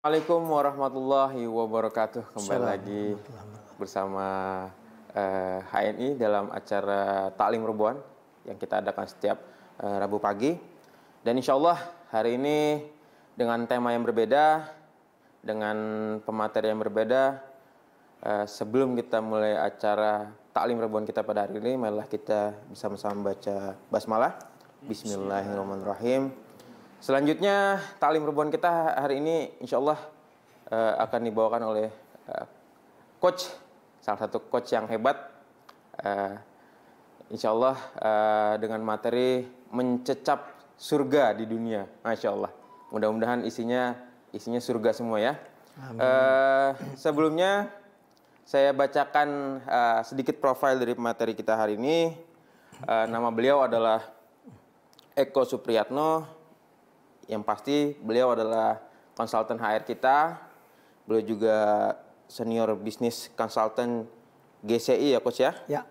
Assalamualaikum warahmatullahi wabarakatuh. Kembali lagi bersama HNI dalam acara Taklim Roboan yang kita adakan setiap Rabu pagi. Dan insya Allah hari ini dengan tema yang berbeda, dengan pemateri yang berbeda. Sebelum kita mulai acara Taklim Roboan kita pada hari ini, marilah kita bersama-sama baca basmalah. Bismillahirrahmanirrahim. Selanjutnya, taklim roboan kita hari ini insya Allah akan dibawakan oleh coach, salah satu coach yang hebat. Insya Allah dengan materi mencecap surga di dunia, Masya Allah. Mudah-mudahan isinya surga semua ya. Sebelumnya, saya bacakan sedikit profil dari materi kita hari ini. Nama beliau adalah Eko Supriyatno. Yang pasti beliau adalah konsultan HR kita. Beliau juga senior bisnis konsultan GCI ya Coach ya? Ya.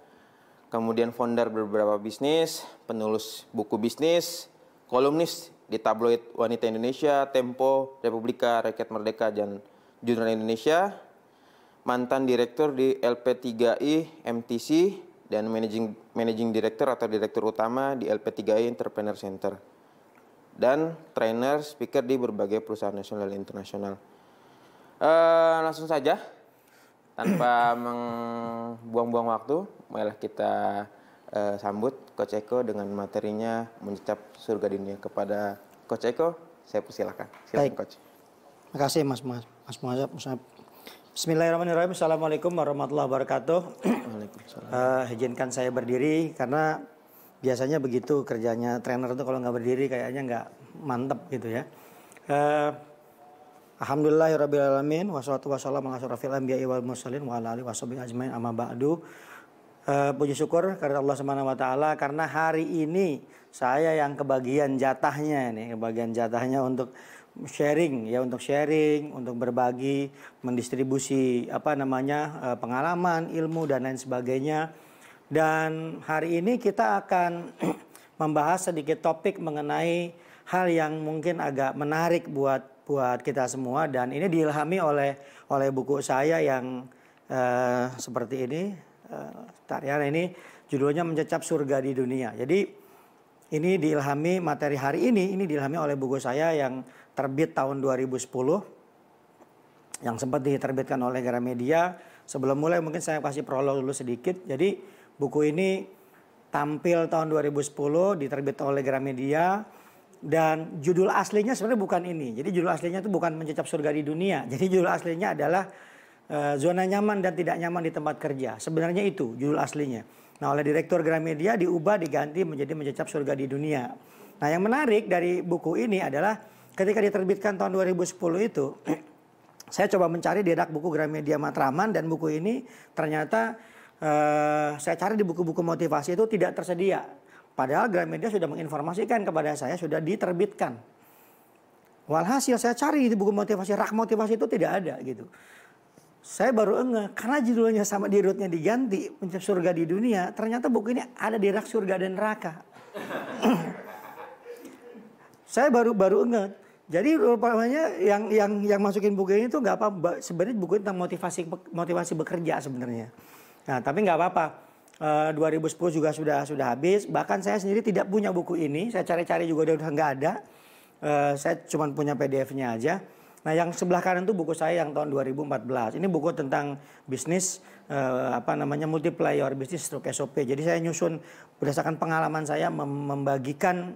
Kemudian founder beberapa bisnis, penulis buku bisnis, kolumnis di tabloid Wanita Indonesia, Tempo, Republika, Rakyat Merdeka, dan Jurnal Indonesia. Mantan direktur di LP3I MTC dan managing director atau direktur utama di LP3I Entrepreneur Center. Dan trainer, speaker di berbagai perusahaan nasional dan internasional. Langsung saja, tanpa membuang-buang waktu, marilah kita sambut Coach Eko dengan materinya mencecap surga dunia. Kepada Coach Eko, saya persilakan. Silakan Coach. Terima kasih Mas Muhammad. Bismillahirrahmanirrahim. Assalamualaikum warahmatullahi wabarakatuh. Izinkan saya berdiri karena biasanya begitu kerjanya trainer itu kalau nggak berdiri kayaknya nggak mantep gitu ya. Alhamdulillahirrabbilalamin. Wassalatu wassalamu ala asyrofil anbiya'i wal mursalin wa ala alihi washabihi ajmain amma ba'du. Puji syukur karena Allah Subhanahu wa taala karena hari ini saya yang kebagian jatahnya untuk sharing, untuk berbagi, mendistribusi pengalaman, ilmu dan lain sebagainya. Dan hari ini kita akan membahas sedikit topik mengenai hal yang mungkin agak menarik buat kita semua, dan ini diilhami oleh buku saya yang seperti ini. Ini judulnya Mencecap Surga di Dunia. Jadi ini diilhami materi hari ini diilhami oleh buku saya yang terbit tahun 2010 yang sempat diterbitkan oleh Gramedia. Sebelum mulai mungkin saya kasih prolog dulu sedikit. Jadi buku ini tampil tahun 2010, diterbitkan oleh Gramedia, dan judul aslinya sebenarnya bukan ini. Jadi judul aslinya itu bukan Mencecap Surga di Dunia. Jadi judul aslinya adalah Zona Nyaman dan Tidak Nyaman di Tempat Kerja. Sebenarnya itu judul aslinya. Nah, oleh direktur Gramedia diganti menjadi Mencecap Surga di Dunia. Nah, yang menarik dari buku ini adalah ketika diterbitkan tahun 2010 itu, saya coba mencari di rak buku Gramedia Matraman, dan buku ini ternyata saya cari di buku-buku motivasi itu tidak tersedia. Padahal Gramedia sudah menginformasikan kepada saya sudah diterbitkan. Walhasil saya cari di buku motivasi, rak motivasi itu tidak ada gitu. Saya baru karena judulnya sama, di rootnya diganti Mencecap Surga di Dunia. Ternyata buku ini ada di rak surga dan neraka. Saya baru Jadi rupanya yang masukin buku ini tuh nggak apa, sebenarnya buku tentang motivasi bekerja sebenarnya. Nah, tapi nggak apa-apa. 2010 juga sudah habis. Bahkan saya sendiri tidak punya buku ini. Saya cari-cari juga udah nggak ada. Saya cuma punya PDF-nya aja. Nah, yang sebelah kanan itu buku saya yang tahun 2014. Ini buku tentang bisnis multiplier bisnis stroke SOP. Jadi saya nyusun berdasarkan pengalaman saya membagikan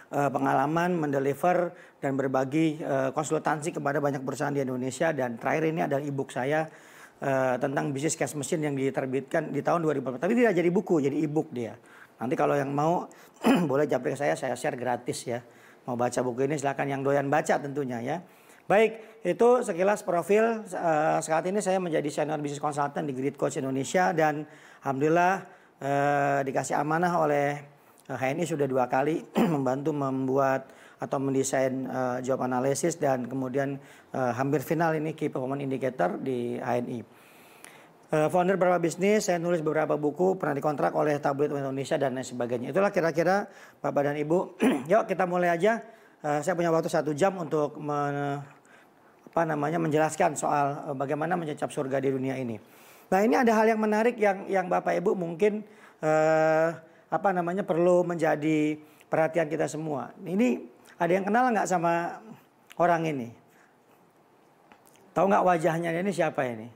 pengalaman, mendeliver dan berbagi konsultansi kepada banyak perusahaan di Indonesia. Dan terakhir ini adalah e-book saya tentang bisnis cash machine yang diterbitkan di tahun 2014. Tapi tidak jadi buku, jadi e-book dia. Nanti kalau yang mau boleh japri ke saya share gratis ya. Mau baca buku ini silakan, yang doyan baca tentunya ya. Baik, itu sekilas profil. Saat ini saya menjadi senior bisnis konsultan di Grid Coach Indonesia, dan alhamdulillah dikasih amanah oleh HNI sudah 2 kali membantu membuat atau mendesain job analysis, dan kemudian hampir final ini key performance indicator di HNI. Founder beberapa bisnis, saya nulis beberapa buku, pernah dikontrak oleh tabloid Indonesia dan lain sebagainya. Itulah kira-kira Bapak dan Ibu. Yuk kita mulai aja. Saya punya waktu 1 jam untuk menjelaskan soal bagaimana mencecap surga di dunia ini. Nah, ini ada hal yang menarik yang Bapak Ibu mungkin perlu menjadi perhatian kita semua. Ini ada yang kenal nggak sama orang ini? Tahu nggak wajahnya ini siapa ini?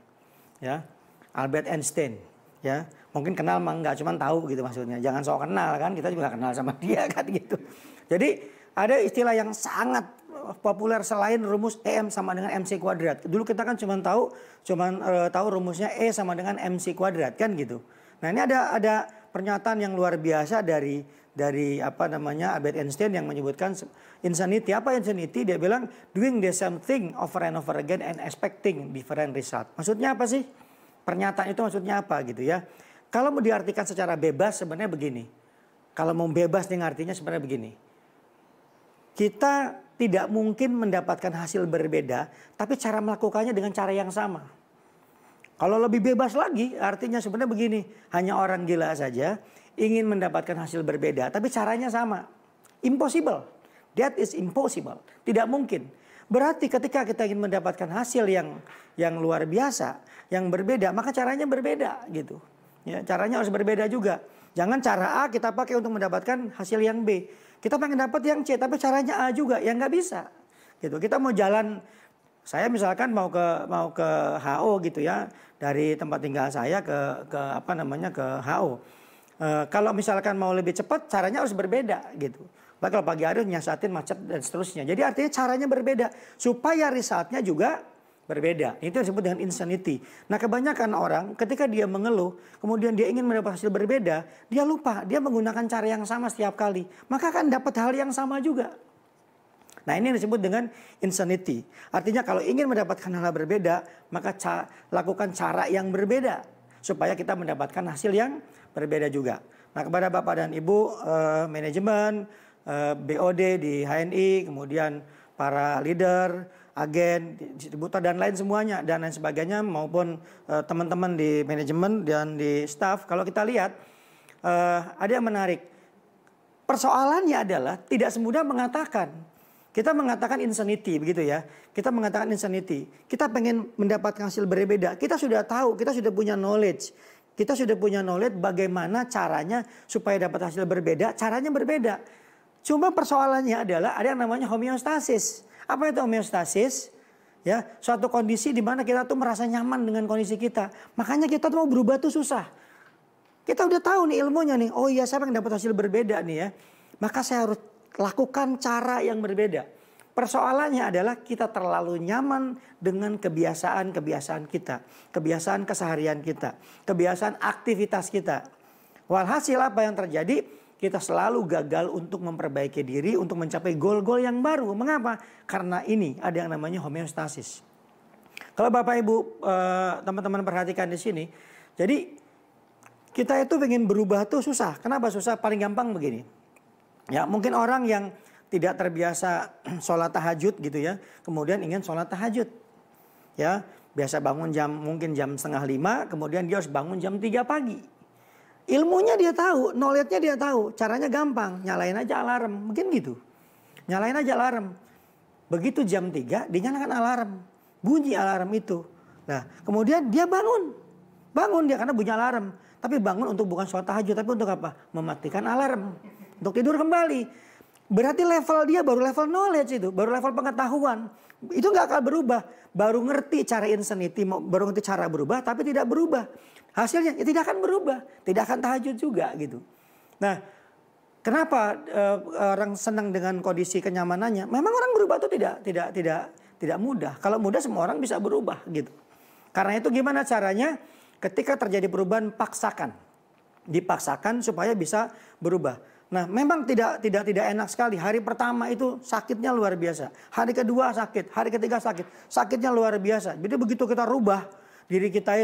Ya, Albert Einstein. Ya, mungkin kenal mah nggak, cuman tahu gitu maksudnya. Jangan sok kenal kan, kita juga kenal sama dia kan gitu. Jadi ada istilah yang sangat populer selain rumus EM sama dengan MC kuadrat. Dulu kita kan cuma tahu rumusnya E sama dengan MC kuadrat kan gitu. Nah, ini ada pernyataan yang luar biasa dari Albert Einstein yang menyebutkan insanity. Apa insanity? Dia bilang doing the same thing over and over again and expecting different result. Maksudnya apa sih? Pernyataan itu maksudnya apa gitu ya? Kalau mau diartikan secara bebas sebenarnya begini. Kalau mau bebas nih artinya sebenarnya begini. Kita tidak mungkin mendapatkan hasil berbeda, tapi cara melakukannya dengan cara yang sama. Kalau lebih bebas lagi, artinya sebenarnya begini. Hanya orang gila saja ingin mendapatkan hasil berbeda, tapi caranya sama. Impossible. That is impossible. Tidak mungkin. Berarti ketika kita ingin mendapatkan hasil yang luar biasa, yang berbeda, maka caranya berbeda gitu. Ya, caranya harus berbeda juga. Jangan cara A kita pakai untuk mendapatkan hasil yang B. Kita pengen dapat yang C, tapi caranya A juga, yang nggak bisa. Gitu. Kita mau jalan, saya misalkan mau ke HO gitu ya, dari tempat tinggal saya ke HO. Kalau misalkan mau lebih cepat, caranya harus berbeda gitu. Bahkan kalau pagi hari nyasatin macet dan seterusnya. Jadi artinya caranya berbeda supaya resultnya juga berbeda. Itu disebut dengan insanity. Nah, kebanyakan orang ketika dia mengeluh, kemudian dia ingin mendapat hasil berbeda, dia lupa, dia menggunakan cara yang sama setiap kali. Maka akan dapat hal yang sama juga. Nah, ini disebut dengan insanity. Artinya kalau ingin mendapatkan hal berbeda, maka lakukan cara yang berbeda supaya kita mendapatkan hasil yang berbeda juga. Nah, kepada Bapak dan Ibu manajemen, BOD di HNI, kemudian para leader, agen, distributor dan lain semuanya dan lain sebagainya, maupun teman-teman di manajemen dan di staff. Kalau kita lihat ada yang menarik. Persoalannya adalah tidak semudah mengatakan. Kita mengatakan insanity begitu ya. Kita mengatakan insanity. Kita pengen mendapatkan hasil berbeda. Kita sudah tahu, kita sudah punya knowledge. Kita sudah punya knowledge bagaimana caranya supaya dapat hasil berbeda. Caranya berbeda. Cuma persoalannya adalah ada yang namanya homeostasis. Apa itu homeostasis? Ya, suatu kondisi di mana kita tuh merasa nyaman dengan kondisi kita. Makanya kita tuh mau berubah tuh susah. Kita udah tahu nih ilmunya nih. Oh iya, saya pengen dapat hasil berbeda nih ya. Maka saya harus lakukan cara yang berbeda. Persoalannya adalah kita terlalu nyaman dengan kebiasaan-kebiasaan kita. Kebiasaan keseharian kita. Kebiasaan aktivitas kita. Walhasil apa yang terjadi? Kita selalu gagal untuk memperbaiki diri, untuk mencapai goal-goal yang baru. Mengapa? Karena ini ada yang namanya homeostasis. Kalau Bapak Ibu teman-teman perhatikan di sini. Jadi kita itu ingin berubah tuh susah. Kenapa susah? Paling gampang begini. Ya, mungkin orang yang tidak terbiasa sholat tahajud gitu ya. Kemudian ingin sholat tahajud. Ya, biasa bangun mungkin jam 4:30. Kemudian dia harus bangun jam 3 pagi. Ilmunya dia tahu, knowledge-nya dia tahu. Caranya gampang, nyalain aja alarm. Mungkin gitu. Nyalain aja alarm. Begitu jam 3 dinyalakan alarm. Bunyi alarm itu. Nah, kemudian dia bangun. Bangun dia karena bunyi alarm. Tapi bangun untuk bukan sholat tahajud, tapi untuk apa? Mematikan alarm. Untuk tidur kembali. Berarti level dia baru level knowledge itu. Baru level pengetahuan. Itu gak akan berubah. Baru ngerti cara insanity, baru ngerti cara berubah, tapi tidak berubah. Hasilnya ya tidak akan berubah. Tidak akan tahajud juga gitu. Nah, kenapa orang senang dengan kondisi kenyamanannya? Memang orang berubah itu tidak mudah. Kalau mudah semua orang bisa berubah gitu. Karena itu gimana caranya? Ketika terjadi perubahan paksakan. Dipaksakan supaya bisa berubah. Nah, memang tidak enak sekali. Hari pertama itu sakitnya luar biasa. Hari kedua sakit, hari ketiga sakit. Sakitnya luar biasa. Jadi begitu kita rubah diri kita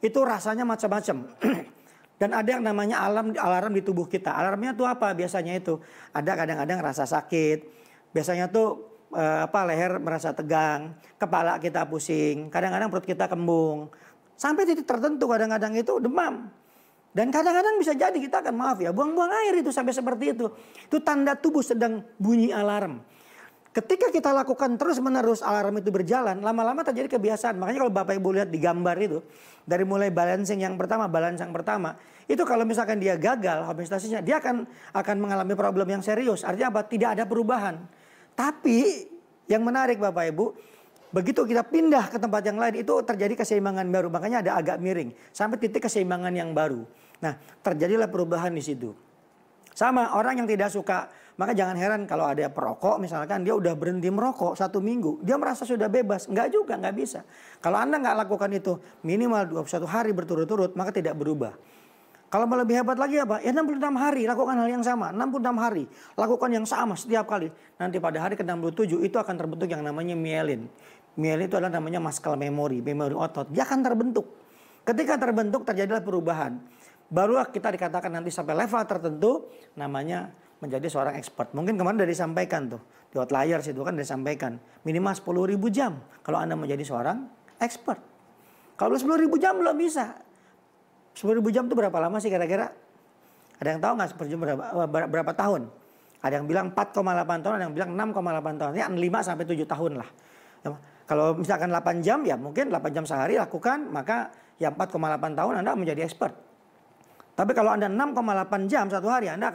itu rasanya macam-macam. Dan ada yang namanya alarm di tubuh kita. Alarmnya itu apa? Biasanya itu ada kadang-kadang rasa sakit. Biasanya tuh leher merasa tegang, kepala kita pusing, kadang-kadang perut kita kembung. Sampai titik tertentu kadang-kadang itu demam. Dan kadang-kadang bisa jadi kita akan buang-buang air itu sampai seperti itu. Itu tanda tubuh sedang bunyi alarm. Ketika kita lakukan terus-menerus alarm itu berjalan, lama-lama terjadi kebiasaan. Makanya kalau Bapak Ibu lihat di gambar itu, dari mulai balancing yang pertama, itu kalau misalkan dia gagal homeostasisnya, dia akan mengalami problem yang serius. Artinya apa? Tidak ada perubahan. Tapi yang menarik Bapak Ibu, begitu kita pindah ke tempat yang lain, itu terjadi keseimbangan baru. Makanya ada agak miring, sampai titik keseimbangan yang baru. Nah, terjadilah perubahan di situ. Sama orang yang tidak suka, maka jangan heran kalau ada perokok misalkan dia udah berhenti merokok 1 minggu. Dia merasa sudah bebas. Enggak juga, enggak bisa. Kalau Anda enggak lakukan itu minimal 21 hari berturut-turut, maka tidak berubah. Kalau mau lebih hebat lagi apa? Ya 66 hari lakukan hal yang sama. 66 hari lakukan yang sama setiap kali. Nanti pada hari ke-67 itu akan terbentuk yang namanya myelin. Myelin itu adalah namanya muscle memory, memori otot. Dia akan terbentuk. Ketika terbentuk terjadilah perubahan. Barulah kita dikatakan nanti sampai level tertentu namanya menjadi seorang expert. Mungkin kemarin sudah disampaikan tuh. Di Outliers itu kan disampaikan. Minimal 10.000 jam kalau Anda menjadi seorang expert. Kalau 10.000 jam belum bisa. 10.000 jam itu berapa lama sih kira-kira? Ada yang tahu nggak berapa tahun? Ada yang bilang 4,8 tahun, ada yang bilang 6,8 tahun. Ya 5 sampai 7 tahun lah. Kalau misalkan 8 jam ya mungkin 8 jam sehari lakukan, maka ya 4,8 tahun Anda menjadi expert. Tapi kalau Anda 6,8 jam satu hari, Anda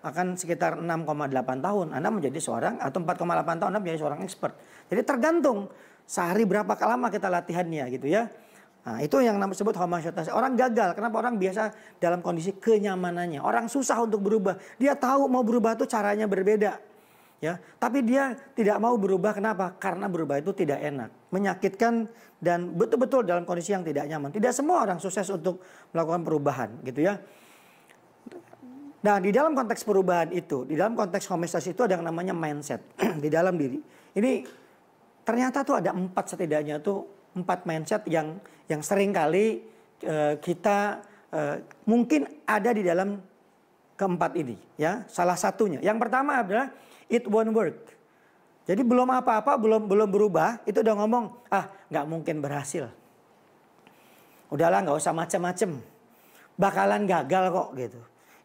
akan sekitar 6,8 tahun. Anda menjadi seorang, atau 4,8 tahun Anda menjadi seorang expert. Jadi tergantung sehari berapa lama kita latihannya gitu ya. Nah itu yang disebut homeostasis. Orang gagal, kenapa orang biasa dalam kondisi kenyamanannya. Orang susah untuk berubah. Dia tahu mau berubah itu caranya berbeda. Ya, tapi dia tidak mau berubah, kenapa? Karena berubah itu tidak enak, menyakitkan dan betul-betul dalam kondisi yang tidak nyaman. Tidak semua orang sukses untuk melakukan perubahan, gitu ya. Nah, di dalam konteks perubahan itu, di dalam konteks homeostasis itu ada yang namanya mindset di dalam diri. Ini ternyata tuh ada 4 setidaknya tuh 4 mindset yang sering kali kita mungkin ada di dalam keempat ini, ya. Salah satunya, yang pertama adalah it won't work. Jadi belum apa-apa, belum berubah, itu udah ngomong, nggak mungkin berhasil. Udahlah, nggak usah macem-macem, bakalan gagal kok gitu.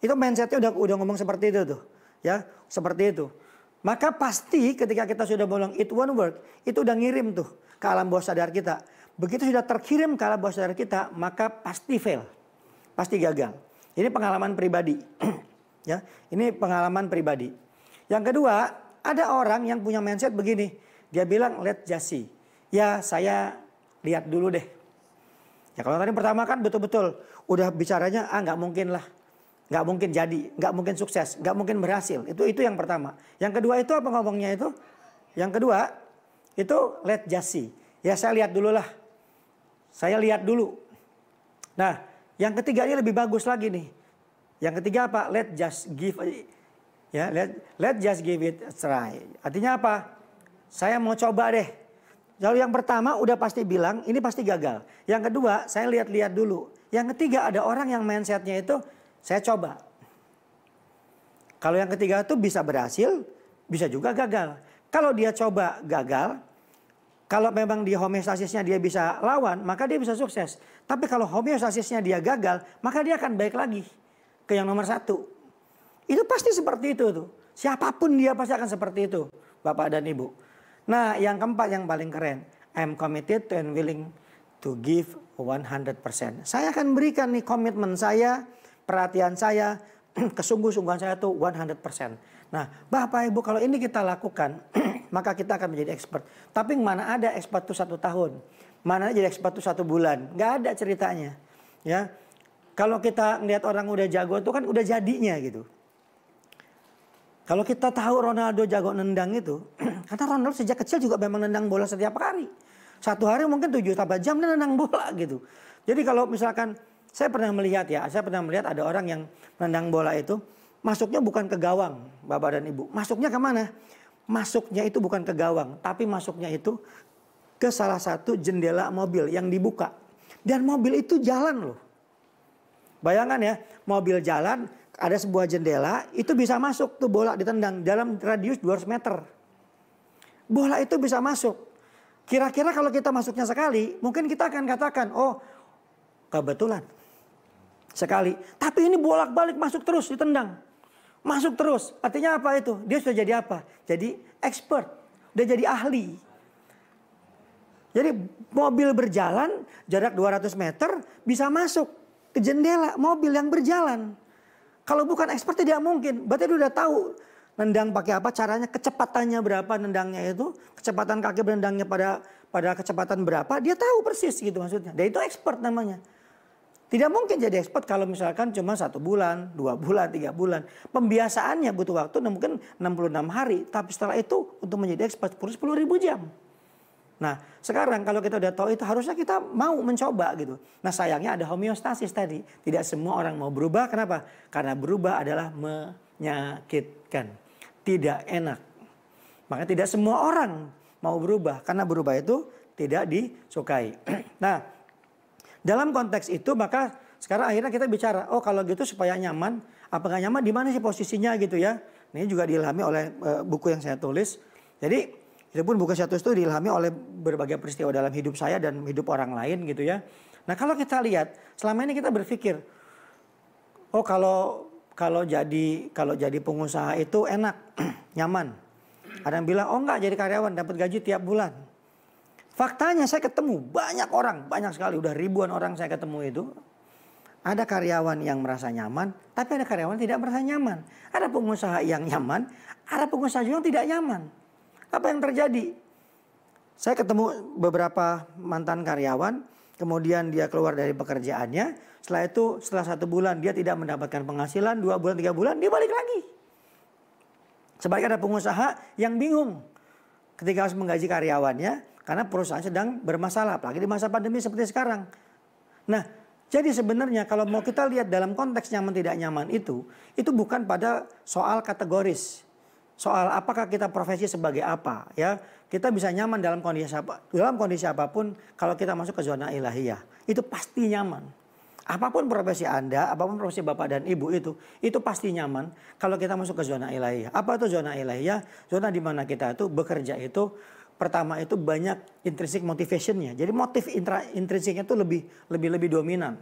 Itu mindsetnya udah ngomong seperti itu tuh, ya seperti itu. Maka pasti ketika kita sudah bilang it won't work, itu udah ngirim tuh ke alam bawah sadar kita. Begitu sudah terkirim ke alam bawah sadar kita, maka pasti fail, pasti gagal. Ini pengalaman pribadi, ya. Ini pengalaman pribadi. Yang kedua, ada orang yang punya mindset begini. Dia bilang, let's just see. Ya, saya lihat dulu deh. Ya, kalau tadi pertama kan betul-betul udah bicaranya, nggak mungkin lah. Nggak mungkin jadi, nggak mungkin sukses, nggak mungkin berhasil. Itu yang pertama. Yang kedua itu apa ngomongnya itu? Yang kedua, itu let's just see. Ya, saya lihat dulu lah. Saya lihat dulu. Nah, yang ketiga ini lebih bagus lagi nih. Yang ketiga apa? Let's just give. Ya, let's just give it a try. Artinya apa? Saya mau coba deh. Lalu yang pertama udah pasti bilang ini pasti gagal. Yang kedua saya lihat-lihat dulu. Yang ketiga ada orang yang mindsetnya itu saya coba. Kalau yang ketiga itu bisa berhasil, bisa juga gagal. Kalau dia coba gagal, kalau memang di homeostasisnya dia bisa lawan, maka dia bisa sukses. Tapi kalau homeostasisnya dia gagal, maka dia akan balik lagi ke yang nomor 1. Itu pasti seperti itu tuh. Siapapun dia pasti akan seperti itu, Bapak dan Ibu. Nah, yang keempat yang paling keren. I'm committed to and willing to give 100%. Saya akan berikan nih komitmen saya, perhatian saya, kesungguh-sungguhan saya tuh 100%. Nah, Bapak Ibu kalau ini kita lakukan, maka kita akan menjadi expert. Tapi mana ada expert tuh 1 tahun. Mana jadi expert tuh 1 bulan. Nggak ada ceritanya. Ya, kalau kita ngeliat orang udah jago tuh kan udah jadinya gitu. Kalau kita tahu Ronaldo jago nendang itu, karena Ronaldo sejak kecil juga memang nendang bola setiap hari. 1 hari mungkin 7-8 jam dia nendang bola gitu. Jadi kalau misalkan saya pernah melihat ada orang yang nendang bola itu masuknya bukan ke gawang, Bapak dan Ibu. Masuknya kemana? Masuknya itu bukan ke gawang, tapi masuknya itu ke salah satu jendela mobil yang dibuka. Dan mobil itu jalan loh. Bayangkan ya, mobil jalan. Ada sebuah jendela, itu bisa masuk tuh bola ditendang dalam radius 200 meter. Bola itu bisa masuk. Kira-kira kalau kita masuknya sekali, mungkin kita akan katakan, oh kebetulan. Sekali. Tapi ini bolak-balik masuk terus ditendang. Masuk terus. Artinya apa itu? Dia sudah jadi apa? Jadi expert. udah jadi ahli. Jadi mobil berjalan jarak 200 meter bisa masuk ke jendela mobil yang berjalan. Kalau bukan expert tidak mungkin. Berarti dia udah tahu nendang pakai apa, caranya, kecepatannya berapa nendangnya itu, kecepatan kaki menendangnya pada kecepatan berapa, dia tahu persis gitu maksudnya. Dan itu expert namanya. Tidak mungkin jadi expert kalau misalkan cuma 1 bulan, 2 bulan, 3 bulan. Pembiasaannya butuh waktu mungkin 66 hari. Tapi setelah itu untuk menjadi expert 10.000 jam. Nah sekarang kalau kita udah tahu itu harusnya kita mau mencoba gitu. Nah sayangnya ada homeostasis tadi. Tidak semua orang mau berubah. Kenapa? Karena berubah adalah menyakitkan. Tidak enak. Makanya tidak semua orang mau berubah. Karena berubah itu tidak disukai. Nah dalam konteks itu maka sekarang akhirnya kita bicara, oh kalau gitu supaya nyaman, apa nggak nyaman, di mana sih posisinya gitu ya. Ini juga diilhami oleh buku yang saya tulis. Jadi itu pun buku saya tulis itu diilhami oleh berbagai peristiwa dalam hidup saya dan hidup orang lain gitu ya. Nah kalau kita lihat, selama ini kita berpikir, oh kalau jadi pengusaha itu enak, nyaman. Ada yang bilang, oh enggak, jadi karyawan dapat gaji tiap bulan. Faktanya saya ketemu banyak orang, banyak sekali, udah ribuan orang saya ketemu itu. Ada karyawan yang merasa nyaman, tapi ada karyawan tidak merasa nyaman. Ada pengusaha yang nyaman, ada pengusaha juga yang tidak nyaman. Apa yang terjadi? Saya ketemu beberapa mantan karyawan, kemudian dia keluar dari pekerjaannya. Setelah itu, setelah 1 bulan dia tidak mendapatkan penghasilan, 2 bulan, 3 bulan, dia balik lagi. Sebaliknya ada pengusaha yang bingung ketika harus menggaji karyawannya. Karena perusahaan sedang bermasalah, apalagi di masa pandemi seperti sekarang. Nah, jadi sebenarnya kalau mau kita lihat dalam konteks nyaman tidak nyaman itu bukan pada soal kategoris. Soal apakah kita profesi sebagai apa, ya. Kita bisa nyaman dalam kondisi apapun kalau kita masuk ke zona ilahiyah. Itu pasti nyaman. Apapun profesi Anda, apapun profesi Bapak dan Ibu itu pasti nyaman kalau kita masuk ke zona ilahiyah. Apa itu zona ilahiyah? Zona di mana kita itu bekerja itu pertama itu banyak intrinsic motivationnya. Jadi motif intrinsiknya itu lebih dominan.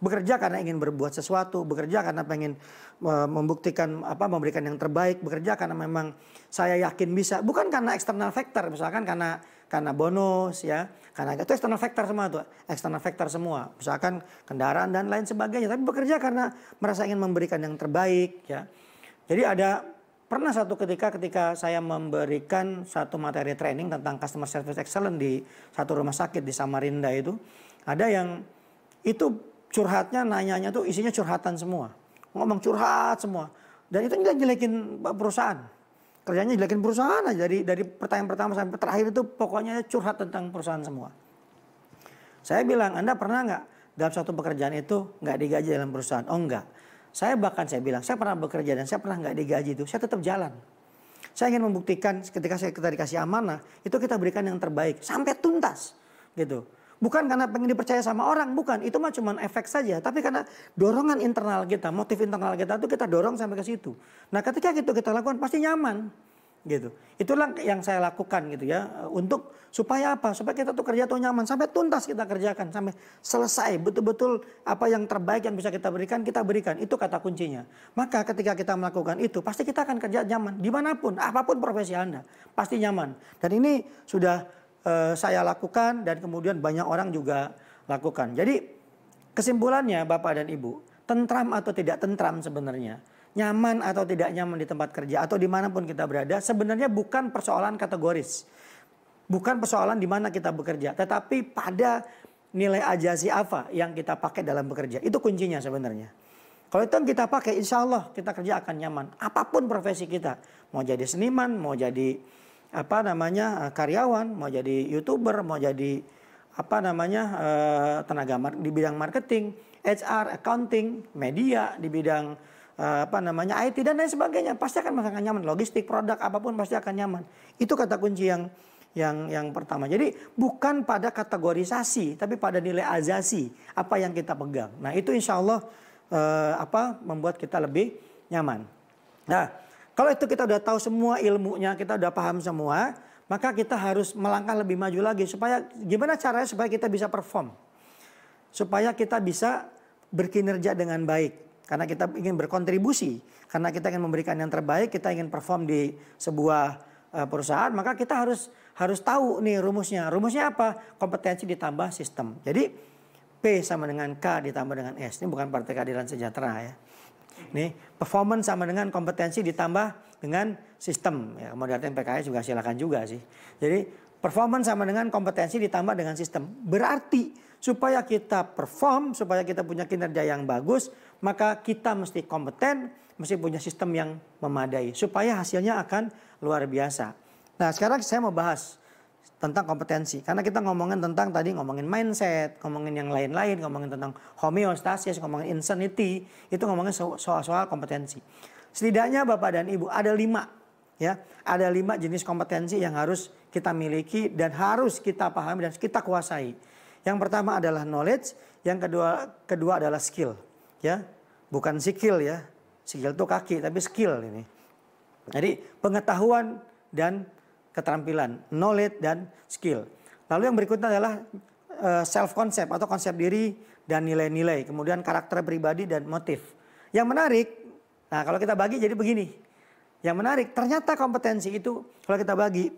Bekerja karena ingin berbuat sesuatu, bekerja karena pengen membuktikan memberikan yang terbaik, bekerja karena memang saya yakin bisa, bukan karena external factor, misalkan karena bonus ya, karena itu external factor semua tuh, external factor semua, misalkan kendaraan dan lain sebagainya, tapi bekerja karena merasa ingin memberikan yang terbaik ya. Jadi pernah satu ketika saya memberikan satu materi training tentang customer service excellence di satu rumah sakit di Samarinda itu. Ada yang itu curhatnya, nanyanya tuh isinya curhatan semua. Ngomong curhat semua. Dan itu jelekin perusahaan. Kerjanya jelekin perusahaan aja. Dari pertanyaan pertama sampai terakhir itu pokoknya curhat tentang perusahaan semua. Saya bilang, Anda pernah nggak dalam suatu pekerjaan itu nggak digaji dalam perusahaan? Oh enggak. Saya bilang, saya pernah bekerja dan saya pernah nggak digaji itu, saya tetap jalan. Saya ingin membuktikan ketika kita dikasih amanah, itu kita berikan yang terbaik sampai tuntas, gitu. Bukan karena pengen dipercaya sama orang, bukan. Itu mah cuma efek saja. Tapi karena dorongan internal kita, motif internal kita itu kita dorong sampai ke situ. Nah ketika itu kita lakukan pasti nyaman, gitu. Itulah yang saya lakukan gitu ya. Untuk supaya apa? Supaya kita tuh kerja tuh nyaman sampai tuntas kita kerjakan, sampai selesai betul-betul apa yang terbaik yang bisa kita berikan. Itu kata kuncinya. Maka ketika kita melakukan itu pasti kita akan kerja nyaman dimanapun, apapun profesi Anda pasti nyaman. Dan ini sudah saya lakukan dan kemudian banyak orang juga lakukan. Jadi kesimpulannya Bapak dan Ibu, tentram atau tidak tentram sebenarnya, nyaman atau tidak nyaman di tempat kerja atau dimanapun kita berada, sebenarnya bukan persoalan kategoris. Bukan persoalan di mana kita bekerja, tetapi pada nilai ajazi apa yang kita pakai dalam bekerja. Itu kuncinya sebenarnya. Kalau itu yang kita pakai, insya Allah kita kerja akan nyaman. Apapun profesi kita, mau jadi seniman, mau jadi karyawan, mau jadi YouTuber, mau jadi tenaga di bidang marketing, HR, accounting, media, di bidang IT dan lain sebagainya, pasti akan merasakan nyaman. Logistik, produk, apapun pasti akan nyaman. Itu kata kunci yang pertama. Jadi bukan pada kategorisasi, tapi pada nilai azasi apa yang kita pegang. Nah itu insya Allah membuat kita lebih nyaman. Nah kalau itu kita udah tahu semua ilmunya, kita udah paham semua, maka kita harus melangkah lebih maju lagi supaya gimana caranya supaya kita bisa perform, supaya kita bisa berkinerja dengan baik. Karena kita ingin berkontribusi, karena kita ingin memberikan yang terbaik, kita ingin perform di sebuah perusahaan, maka kita harus tahu nih rumusnya. Rumusnya apa? Kompetensi ditambah sistem. Jadi P sama dengan K ditambah dengan S. Ini bukan Partai Keadilan Sejahtera ya. Ini performance sama dengan kompetensi ditambah dengan sistem. Ya, mau diartikan PKS juga silakan juga sih. Jadi performance sama dengan kompetensi ditambah dengan sistem. Berarti supaya kita perform, supaya kita punya kinerja yang bagus, maka kita mesti kompeten, mesti punya sistem yang memadai. Supaya hasilnya akan luar biasa. Nah sekarang saya mau bahas tentang kompetensi. Karena kita ngomongin tentang tadi ngomongin mindset, ngomongin yang lain-lain, ngomongin tentang homeostasis, ngomongin insanity. Itu ngomongin soal kompetensi. Setidaknya Bapak dan Ibu ada 5. Ya, ada 5 jenis kompetensi yang harus kita miliki dan harus kita pahami dan kita kuasai. Yang pertama adalah knowledge, yang kedua adalah skill. Ya, bukan skill ya. Skill itu kaki, tapi skill ini. Jadi pengetahuan dan keterampilan, knowledge dan skill. Lalu yang berikutnya adalah self concept atau konsep diri dan nilai-nilai. Kemudian karakter pribadi dan motif. Yang menarik, nah kalau kita bagi jadi begini. Yang menarik, ternyata kompetensi itu kalau kita bagi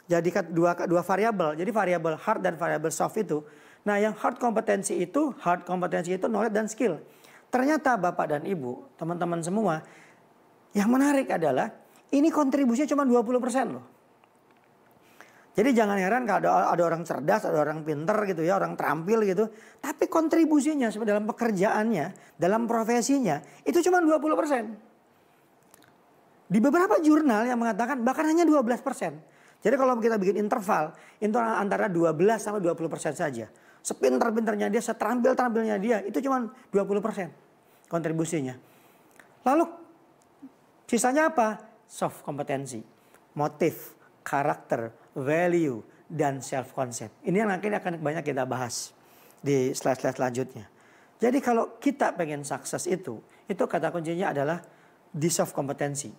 jadi dua variabel. Jadi variabel hard dan variabel soft itu. Nah yang hard kompetensi itu knowledge dan skill. Ternyata Bapak dan Ibu, teman-teman semua, yang menarik adalah ini kontribusinya cuma 20% loh. Jadi jangan heran kalau ada orang cerdas, ada orang pinter gitu ya, orang terampil gitu. Tapi kontribusinya dalam pekerjaannya, dalam profesinya itu cuma 20%. Di beberapa jurnal yang mengatakan bahkan hanya 12%. Jadi kalau kita bikin interval, itu antara 12 sampai 20% saja. Sepinter-pinternya dia, seterampil-terampilnya dia, itu cuma 20% kontribusinya. Lalu sisanya apa? Soft kompetensi, motif, karakter, value, dan self concept. Ini yang nanti akan banyak kita bahas di slide-slide selanjutnya. Jadi kalau kita pengen sukses itu kata kuncinya adalah di soft kompetensi.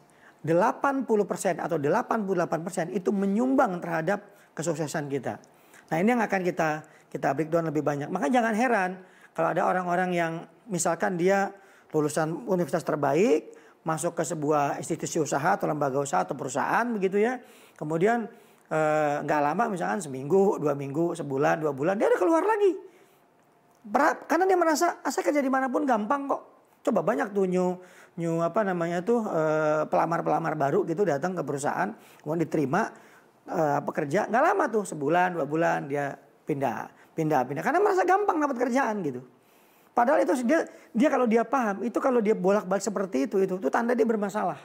80% atau 88% itu menyumbang terhadap kesuksesan kita. Nah ini yang akan kita breakdown lebih banyak. Maka jangan heran kalau ada orang-orang yang misalkan dia lulusan universitas terbaik, masuk ke sebuah institusi usaha atau lembaga usaha atau perusahaan begitu ya. Kemudian nggak lama misalkan seminggu, 2 minggu, sebulan, 2 bulan dia udah keluar lagi. Karena dia merasa saya kerja dimanapun gampang kok. Coba banyak tuh pelamar-pelamar baru gitu datang ke perusahaan, kemudian diterima pekerja, nggak lama tuh sebulan, 2 bulan dia pindah karena merasa gampang dapat kerjaan gitu. Padahal itu dia kalau dia paham, itu kalau dia bolak-balik seperti itu tanda dia bermasalah.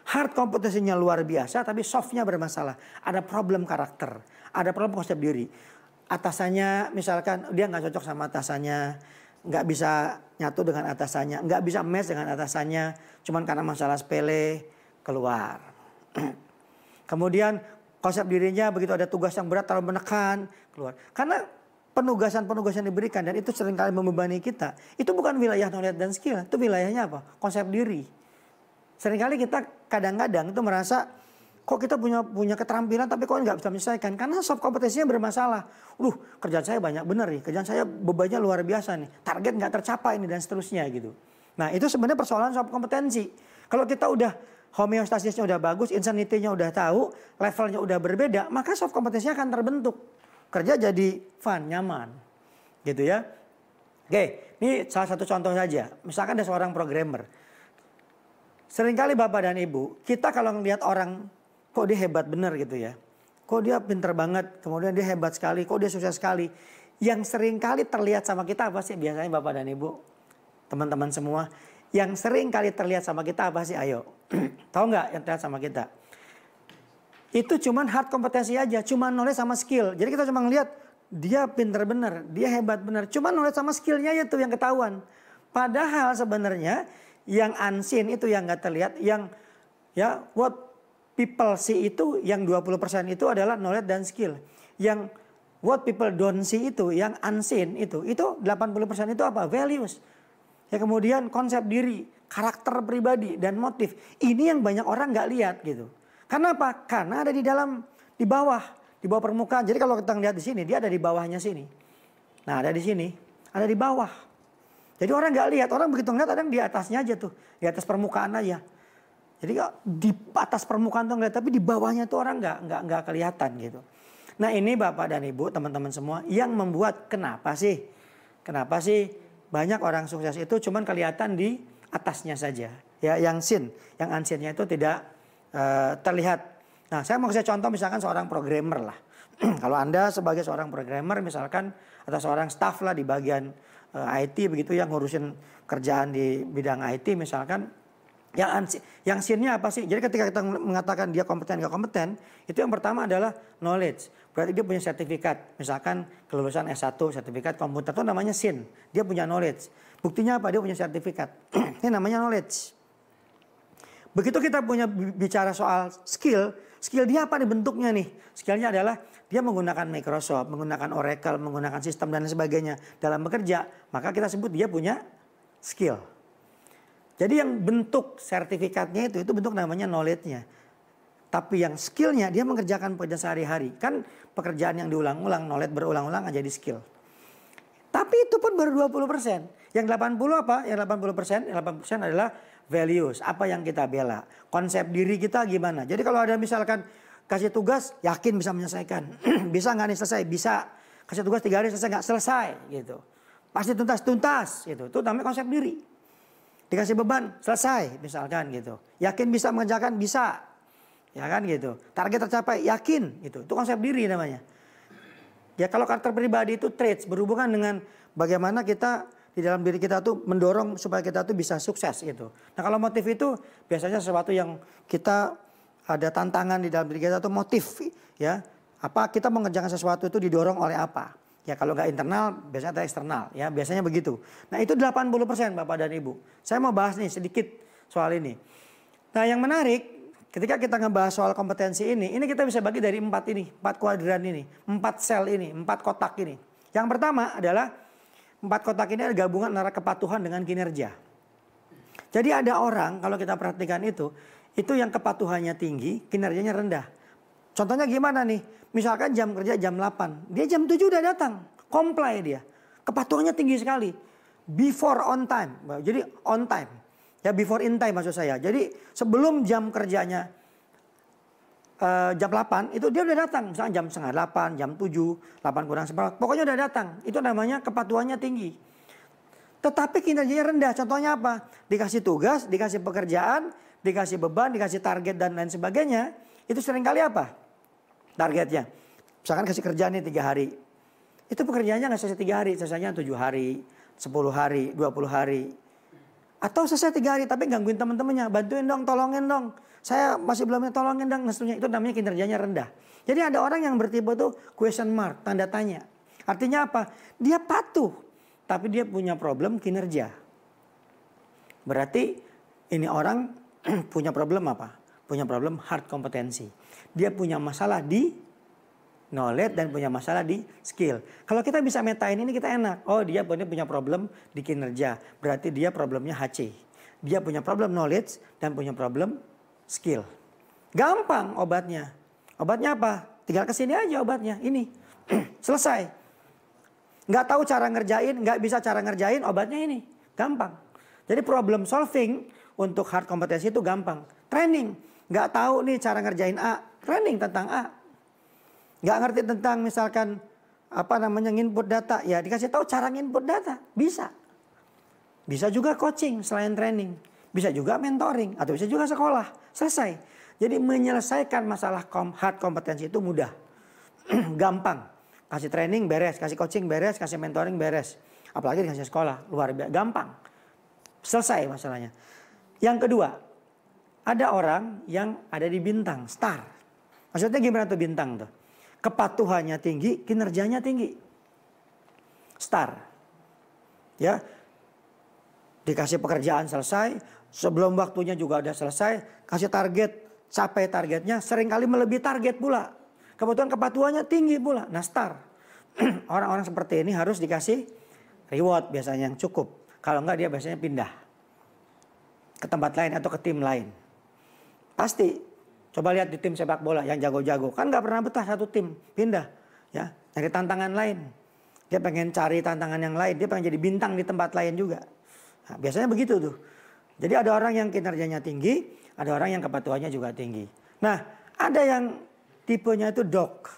Hard kompetensinya luar biasa tapi softnya bermasalah. Ada problem karakter, ada problem konsep diri. Atasannya misalkan dia nggak cocok sama atasannya, nggak bisa nyatu dengan atasannya, nggak bisa match dengan atasannya, cuman karena masalah sepele keluar. Kemudian konsep dirinya begitu ada tugas yang berat terlalu menekan keluar. Karena penugasan-penugasan diberikan dan itu seringkali membebani kita. Itu bukan wilayah knowledge dan skill, itu wilayahnya apa? Konsep diri. Seringkali kita kadang-kadang itu merasa kok kita punya keterampilan tapi kok nggak bisa menyelesaikan karena soft kompetensinya bermasalah. Kerjaan saya banyak bener nih, kerjaan saya bebannya luar biasa nih, target nggak tercapai ini dan seterusnya gitu. Nah itu sebenarnya persoalan soft kompetensi. Kalau kita udah homeostasisnya udah bagus, insanity-nya udah tahu, levelnya udah berbeda, maka soft kompetensinya akan terbentuk. Kerja jadi fun, nyaman. Gitu ya. Oke, ini salah satu contoh saja. Misalkan ada seorang programmer. Seringkali Bapak dan Ibu, kita kalau ngelihat orang, kok dia hebat bener gitu ya. Kok dia pinter banget, kemudian dia hebat sekali, kok dia sukses sekali. Yang seringkali terlihat sama kita apa sih biasanya Bapak dan Ibu? Teman-teman semua. Yang seringkali terlihat sama kita apa sih? Ayo, tahu nggak yang terlihat sama kita? Itu cuman hard kompetensi aja, cuman knowledge sama skill. Jadi kita cuma ngelihat dia pinter bener, dia hebat bener. Cuman knowledge sama skillnya itu yang ketahuan. Padahal sebenarnya yang unseen itu yang nggak terlihat, yang what people see itu yang 20% itu adalah knowledge dan skill. Yang what people don't see itu yang unseen itu 80% itu apa? Values. Ya kemudian konsep diri, karakter pribadi dan motif. Ini yang banyak orang nggak lihat gitu. Karena apa? Karena ada di bawah permukaan. Jadi kalau kita lihat di sini, dia ada di bawahnya sini. Nah, ada di sini, ada di bawah. Jadi orang nggak lihat, orang begitu ngeliat ada yang di atasnya aja tuh, di atas permukaan aja. Jadi di atas permukaan tuh ngeliat, tapi di bawahnya tuh orang nggak kelihatan gitu. Nah ini Bapak dan Ibu, teman-teman semua, yang membuat kenapa sih banyak orang sukses itu cuman kelihatan di atasnya saja. Ya, yang unseen-nya itu tidak terlihat. Nah, saya mau kasih contoh misalkan seorang programmer lah. Kalau Anda sebagai seorang programmer misalkan atau seorang staff lah di bagian IT begitu yang ngurusin kerjaan di bidang IT misalkan, yang seen-nya apa sih? Jadi ketika kita mengatakan dia kompeten nggak kompeten, itu yang pertama adalah knowledge. Berarti dia punya sertifikat. Misalkan kelulusan S1, sertifikat komputer itu namanya seen. Dia punya knowledge. Buktinya apa? Dia punya sertifikat. Ini namanya knowledge. Begitu kita punya bicara soal skill dia apa nih bentuknya nih? Skillnya adalah dia menggunakan Microsoft, menggunakan Oracle, menggunakan sistem dan sebagainya dalam bekerja. Maka kita sebut dia punya skill. Jadi yang bentuk sertifikatnya itu bentuk namanya knowledge-nya. Tapi yang skillnya dia mengerjakan pada sehari-hari. Kan pekerjaan yang diulang-ulang, knowledge berulang-ulang jadi skill. Tapi itu pun baru 20%. Yang 80 apa? Yang 80%, yang 80% adalah values. Apa yang kita bela. Konsep diri kita gimana. Jadi kalau ada misalkan kasih tugas, yakin bisa menyelesaikan. Bisa nggak nih selesai? Bisa. Kasih tugas 3 hari selesai nggak? Selesai. Gitu. Pasti tuntas. Gitu. Itu namanya konsep diri. Dikasih beban, selesai misalkan gitu. Yakin bisa mengerjakan? Bisa. Ya kan gitu. Target tercapai, yakin gitu. Itu konsep diri namanya. Ya kalau karakter pribadi itu traits berhubungan dengan bagaimana kita di dalam diri kita tuh mendorong supaya kita tuh bisa sukses gitu. Nah kalau motif itu biasanya sesuatu yang kita ada tantangan di dalam diri kita tuh motif ya. Apa kita mengerjakan sesuatu itu didorong oleh apa? Ya kalau nggak internal biasanya ada eksternal ya biasanya begitu. Nah itu 80% Bapak dan Ibu. Saya mau bahas nih sedikit soal ini. Nah yang menarik ketika kita ngebahas soal kompetensi ini kita bisa bagi dari 4 kuadran ini, 4 sel ini, 4 kotak ini. Yang pertama adalah 4 kotak ini ada gabungan antara kepatuhan dengan kinerja. Jadi ada orang kalau kita perhatikan itu yang kepatuhannya tinggi, kinerjanya rendah. Contohnya gimana nih? Misalkan jam kerja jam 8, dia jam 7 udah datang, comply dia. Kepatuhannya tinggi sekali. Before on time, jadi on time. Ya before in time maksud saya. Jadi sebelum jam kerjanya jam 8 itu dia udah datang. Misalnya jam setengah 8, jam 7, 8 kurang seperempat. Pokoknya udah datang. Itu namanya kepatuhannya tinggi. Tetapi kinerjanya rendah. Contohnya apa? Dikasih tugas, dikasih pekerjaan, dikasih beban, dikasih target dan lain sebagainya. Itu seringkali apa? Targetnya. Misalkan kasih kerjaan nih 3 hari. Itu pekerjaannya nggak selesai 3 hari. Selesainya 7 hari, 10 hari, 20 hari. Atau selesai 3 hari tapi gangguin teman-temannya. Bantuin dong, tolongin dong. Saya masih belum tolongin dong. Itu namanya kinerjanya rendah. Jadi ada orang yang bertipe tuh question mark, tanda tanya. Artinya apa? Dia patuh. Tapi dia punya problem kinerja. Berarti ini orang punya problem apa? Punya problem hard kompetensi. Dia punya masalah di knowledge dan punya masalah di skill. Kalau kita bisa metain ini kita enak. Oh dia punya problem di kinerja. Berarti dia problemnya HC. Dia punya problem knowledge dan punya problem skill. Gampang obatnya. Obatnya apa? Tinggal kesini aja obatnya. Ini. Selesai. Nggak tahu cara ngerjain, nggak bisa cara ngerjain, obatnya ini. Gampang. Jadi problem solving untuk hard kompetensi itu gampang. Training. Nggak tahu nih cara ngerjain A. Training tentang A. Nggak ngerti tentang misalkan input data. Ya dikasih tahu cara input data. Bisa. Bisa juga coaching selain training. Bisa juga mentoring. Atau bisa juga sekolah. Selesai. Jadi menyelesaikan masalah hard kompetensi itu mudah. Gampang. Kasih training beres. Kasih coaching beres. Kasih mentoring beres. Apalagi dikasih sekolah. Luar biasa. Gampang. Selesai masalahnya. Yang kedua. Ada orang yang ada di bintang. Star. Maksudnya gimana tuh bintang tuh? Kepatuhannya tinggi, kinerjanya tinggi. Star. Ya. Dikasih pekerjaan selesai, sebelum waktunya juga udah selesai, kasih target, capai targetnya, seringkali melebihi target pula. Kebetulan kepatuhannya tinggi pula. Nah, star. Orang-orang seperti ini harus dikasih reward biasanya yang cukup. Kalau enggak dia biasanya pindah ke tempat lain atau ke tim lain. Pasti. Coba lihat di tim sepak bola yang jago-jago. Kan gak pernah betah satu tim. Pindah. Ya, cari tantangan lain. Dia pengen cari tantangan yang lain. Dia pengen jadi bintang di tempat lain juga. Nah, biasanya begitu tuh. Jadi ada orang yang kinerjanya tinggi, ada orang yang kepatuhannya juga tinggi. Nah, ada yang tipenya itu dog.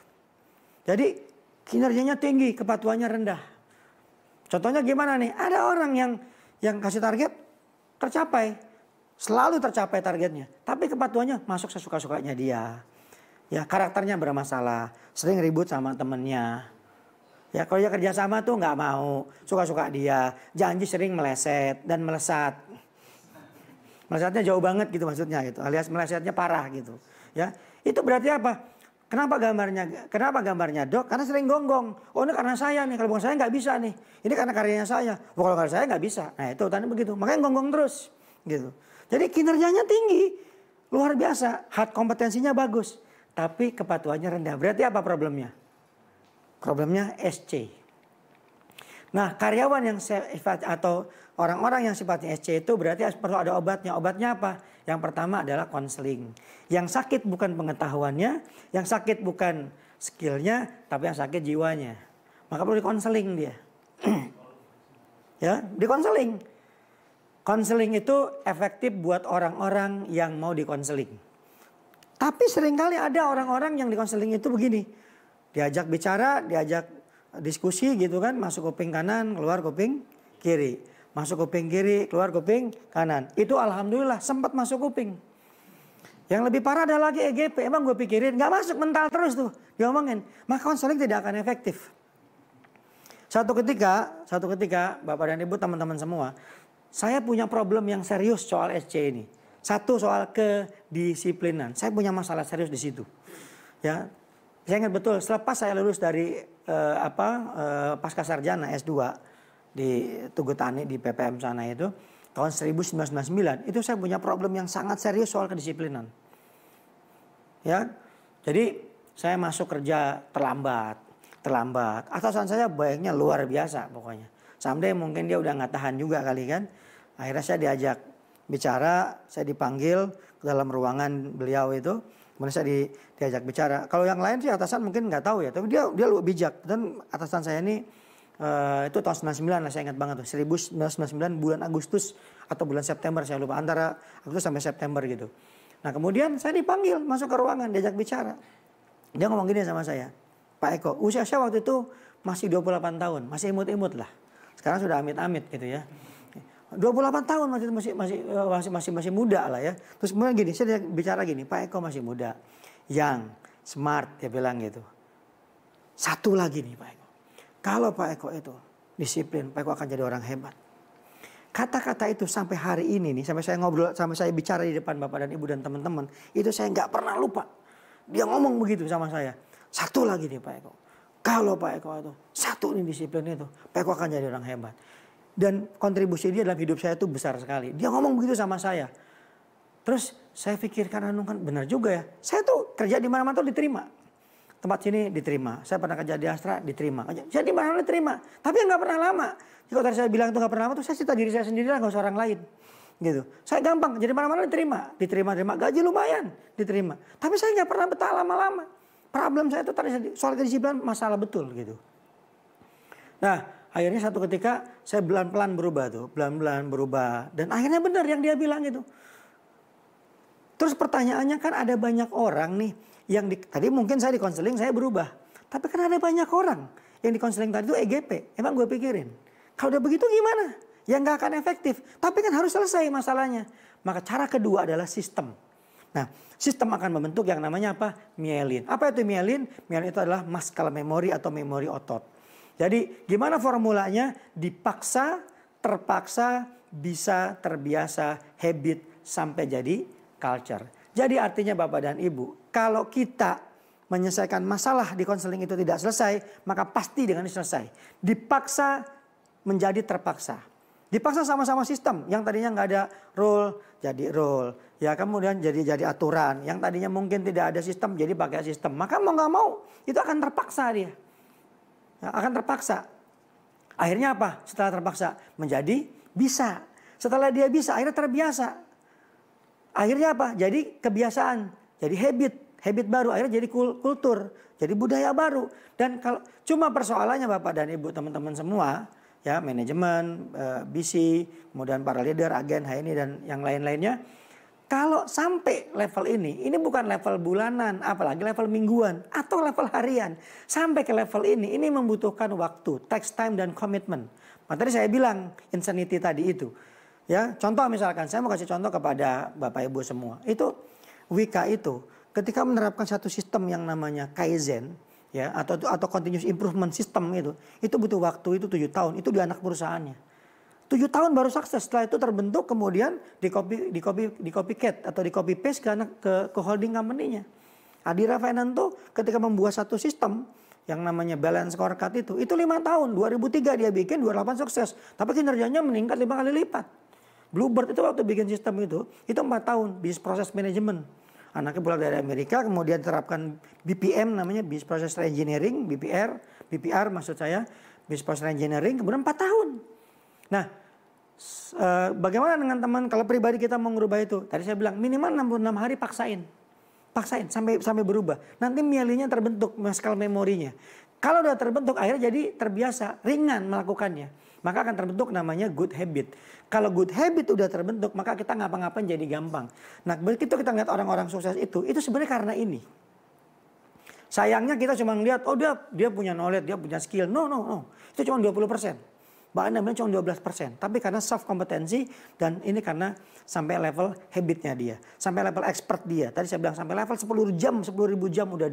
Jadi kinerjanya tinggi, kepatuhannya rendah. Contohnya gimana nih? Ada orang yang kasih target tercapai, selalu tercapai targetnya. Tapi kepatuhannya masuk sesuka-sukanya dia. Ya, karakternya bermasalah, sering ribut sama temennya. Ya, kalau dia kerja sama tuh nggak mau, suka-suka dia, janji sering meleset dan melesat. Melesetnya jauh banget gitu maksudnya gitu, alias melesetnya parah gitu. Ya, itu berarti apa? Kenapa gambarnya dok? Karena sering gonggong. Oh, ini karena saya nih, kalau bukan saya nggak bisa nih. Ini karena karyanya saya. Oh, kalau karena saya nggak bisa. Nah, itu tadi begitu. Makanya gonggong terus gitu. Jadi kinerjanya tinggi, luar biasa, hard kompetensinya bagus. Tapi kepatuhannya rendah. Berarti apa problemnya? Problemnya SC. Nah, karyawan yang sifat atau orang-orang yang sifatnya SC itu berarti perlu ada obatnya. Obatnya apa? Yang pertama adalah konseling. Yang sakit bukan pengetahuannya, yang sakit bukan skillnya, tapi yang sakit jiwanya. Maka perlu dikonseling dia. Ya, dikonseling. Konseling itu efektif buat orang-orang yang mau dikonseling. Tapi seringkali ada orang-orang yang dikonseling itu begini. Diajak bicara, diajak diskusi gitu kan. Masuk kuping kanan, keluar kuping kiri. Masuk kuping kiri, keluar kuping kanan. Itu alhamdulillah sempat masuk kuping. Yang lebih parah ada lagi EGP. Emang gue pikirin, gak masuk, mental terus tuh. Diomongin. Maka konseling tidak akan efektif. Satu ketika Bapak dan Ibu teman-teman semua. Saya punya problem yang serius soal SC ini. Satu soal kedisiplinan. Saya punya masalah serius di situ. Ya, saya ingat betul. Selepas saya lulus dari pasca sarjana S2 di Tugu Tani di PPM sana itu tahun 1999 itu saya punya problem yang sangat serius soal kedisiplinan. Ya, jadi saya masuk kerja terlambat. Atasan saya baiknya luar biasa pokoknya. Someday mungkin dia udah nggak tahan juga kali kan. Akhirnya saya diajak bicara, saya dipanggil ke dalam ruangan beliau itu, kemudian saya diajak bicara. Kalau yang lain sih atasan mungkin nggak tahu ya, tapi dia lebih bijak. Dan atasan saya ini itu tahun 99 lah, saya ingat banget tuh, 1999 bulan Agustus atau bulan September, saya lupa, antara Agustus sampai September gitu. Nah kemudian saya dipanggil masuk ke ruangan, diajak bicara. Dia ngomong gini sama saya, Pak Eko, usia saya waktu itu masih 28 tahun, masih imut-imut lah. Sekarang sudah amit-amit gitu ya. 28 tahun masih muda lah ya. Terus kemudian gini, saya bicara gini, Pak Eko masih muda, young, smart, dia bilang gitu. Satu lagi nih Pak Eko, kalau Pak Eko itu disiplin, Pak Eko akan jadi orang hebat. Kata-kata itu sampai hari ini nih, sampai saya ngobrol, sampai saya bicara di depan Bapak dan Ibu dan teman-teman, itu saya nggak pernah lupa. Dia ngomong begitu sama saya. Satu lagi nih Pak Eko, kalau Pak Eko itu satu nih disiplin itu, Pak Eko akan jadi orang hebat. Dan kontribusi dia dalam hidup saya itu besar sekali. Dia ngomong begitu sama saya. Terus saya pikirkan, kan benar juga ya. Saya tuh kerja di mana-mana tuh diterima. Tempat sini diterima. Saya pernah kerja di Astra diterima. Saya di mana-mana diterima. Tapi nggak pernah lama. Kalau tadi saya bilang itu nggak pernah lama tuh saya cita diri saya sendiri lah, nggak usah orang lain. Gitu. Saya gampang. Jadi mana-mana diterima. Diterima. Gaji lumayan. Diterima. Tapi saya nggak pernah betah lama-lama. Problem saya itu tadi soal kedisiplinan masalah betul gitu. Nah. Akhirnya satu ketika saya pelan-pelan berubah. Dan akhirnya benar yang dia bilang itu. Terus pertanyaannya kan ada banyak orang nih. Tadi mungkin saya di konseling saya berubah. Tapi kan ada banyak orang yang di konseling tadi itu EGP. Emang gue pikirin. Kalau udah begitu gimana? Ya nggak akan efektif. Tapi kan harus selesai masalahnya. Maka cara kedua adalah sistem. Nah, sistem akan membentuk yang namanya apa? Mielin. Apa itu mielin? Mielin itu adalah muscle memory atau memori otot. Jadi gimana formulanya? Dipaksa, terpaksa, bisa, terbiasa, habit, sampai jadi culture. Jadi artinya Bapak dan Ibu, kalau kita menyelesaikan masalah di konseling itu tidak selesai, maka pasti dengan ini selesai. Dipaksa menjadi terpaksa. Dipaksa sama-sama sistem. Yang tadinya nggak ada rule, jadi rule. Ya kemudian jadi aturan. Yang tadinya mungkin tidak ada sistem, jadi pakai sistem. Maka mau nggak mau, itu akan terpaksa dia. Akan terpaksa. Akhirnya apa? Setelah terpaksa menjadi bisa. Setelah dia bisa akhirnya terbiasa. Akhirnya apa? Jadi kebiasaan, jadi habit baru, akhirnya jadi kultur, jadi budaya baru. Dan kalau cuma persoalannya Bapak dan Ibu teman-teman semua, ya manajemen, BC, kemudian para leader, agen, HNI dan yang lain-lainnya. Kalau sampai level ini bukan level bulanan, apalagi level mingguan atau level harian. Sampai ke level ini membutuhkan waktu, takes time dan komitmen. Tadi saya bilang insanity tadi itu. Ya, contoh misalkan saya mau kasih contoh kepada Bapak Ibu semua. Itu Wika itu ketika menerapkan satu sistem yang namanya Kaizen ya atau continuous improvement system itu butuh waktu itu 7 tahun. Itu di anak perusahaannya. 7 tahun baru sukses. Setelah itu terbentuk kemudian di copycat atau di copy paste ke holding company-nya. Adira Finanto ketika membuat satu sistem yang namanya balance scorecard itu 5 tahun. 2003 dia bikin 28 sukses. Tapi kinerjanya meningkat 5 kali lipat. Bluebird itu waktu bikin sistem itu 4 tahun. Business Process Management. Anaknya pulang dari Amerika kemudian terapkan BPM namanya Business Process Engineering. BPR maksud saya. Business Process Engineering kemudian 4 tahun. Nah, bagaimana dengan teman kalau pribadi kita mau merubah itu? Tadi saya bilang minimal 66 hari paksain sampai berubah. Nanti mielinya terbentuk, muscle memorinya. Kalau udah terbentuk akhirnya jadi terbiasa, ringan melakukannya. Maka akan terbentuk namanya good habit. Kalau good habit udah terbentuk, maka kita ngapa-ngapain jadi gampang. Nah, begitu kita lihat orang-orang sukses itu sebenarnya karena ini. Sayangnya kita cuma lihat, oh dia punya knowledge, dia punya skill. No. Itu cuma 20%. Bahkan namanya cuma 12%. Tapi karena soft kompetensi dan ini karena sampai level habitnya dia. Sampai level expert dia. Tadi saya bilang sampai level 10.000 jam udah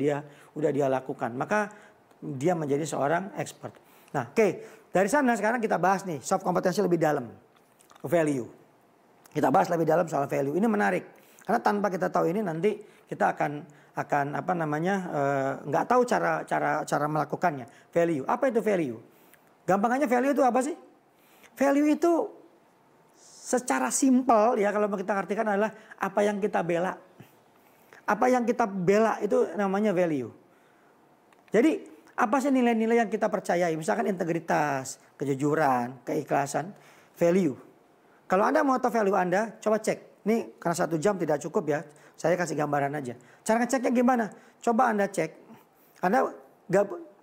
dia lakukan. Maka dia menjadi seorang expert. Nah oke. Dari sana sekarang kita bahas nih soft kompetensi lebih dalam. Value. Kita bahas lebih dalam soal value. Ini menarik. Karena tanpa kita tahu ini nanti kita akan nggak tahu cara melakukannya. Value. Apa itu value? Gampangannya value itu apa sih? Value itu secara simpel ya kalau kita artikan adalah apa yang kita bela. Apa yang kita bela itu namanya value. Jadi apa sih nilai-nilai yang kita percayai? Misalkan integritas, kejujuran, keikhlasan, value. Kalau Anda mau tahu value Anda, coba cek. Ini karena 1 jam tidak cukup ya. Saya kasih gambaran aja. Cara ngeceknya gimana? Coba Anda cek. Anda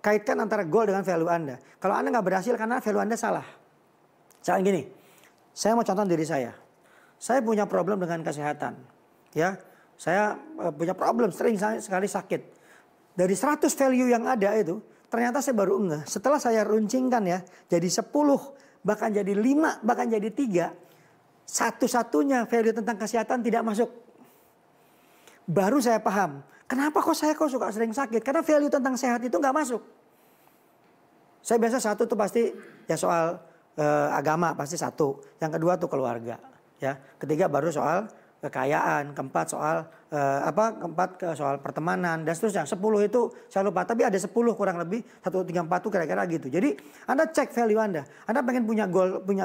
kaitkan antara goal dengan value Anda. Kalau Anda nggak berhasil karena value Anda salah. Misalkan gini, saya mau contoh diri saya. Saya punya problem dengan kesehatan. Ya, saya punya problem sering sekali sakit. Dari 100 value yang ada itu, ternyata saya baru ngeh. Setelah saya runcingkan ya, jadi 10, bahkan jadi 5, bahkan jadi 3. Satu-satunya value tentang kesehatan tidak masuk. Baru saya paham. Kenapa saya suka sering sakit? Karena value tentang sehat itu nggak masuk. Saya biasa satu tuh pasti ya soal agama pasti satu. Yang kedua tuh keluarga. Ya, ketiga baru soal kekayaan. Keempat soal soal pertemanan dan seterusnya. 10 itu saya lupa. Tapi ada 10 kurang lebih 1, 3, 4 tuh kira-kira gitu. Jadi Anda cek value Anda. Anda pengen punya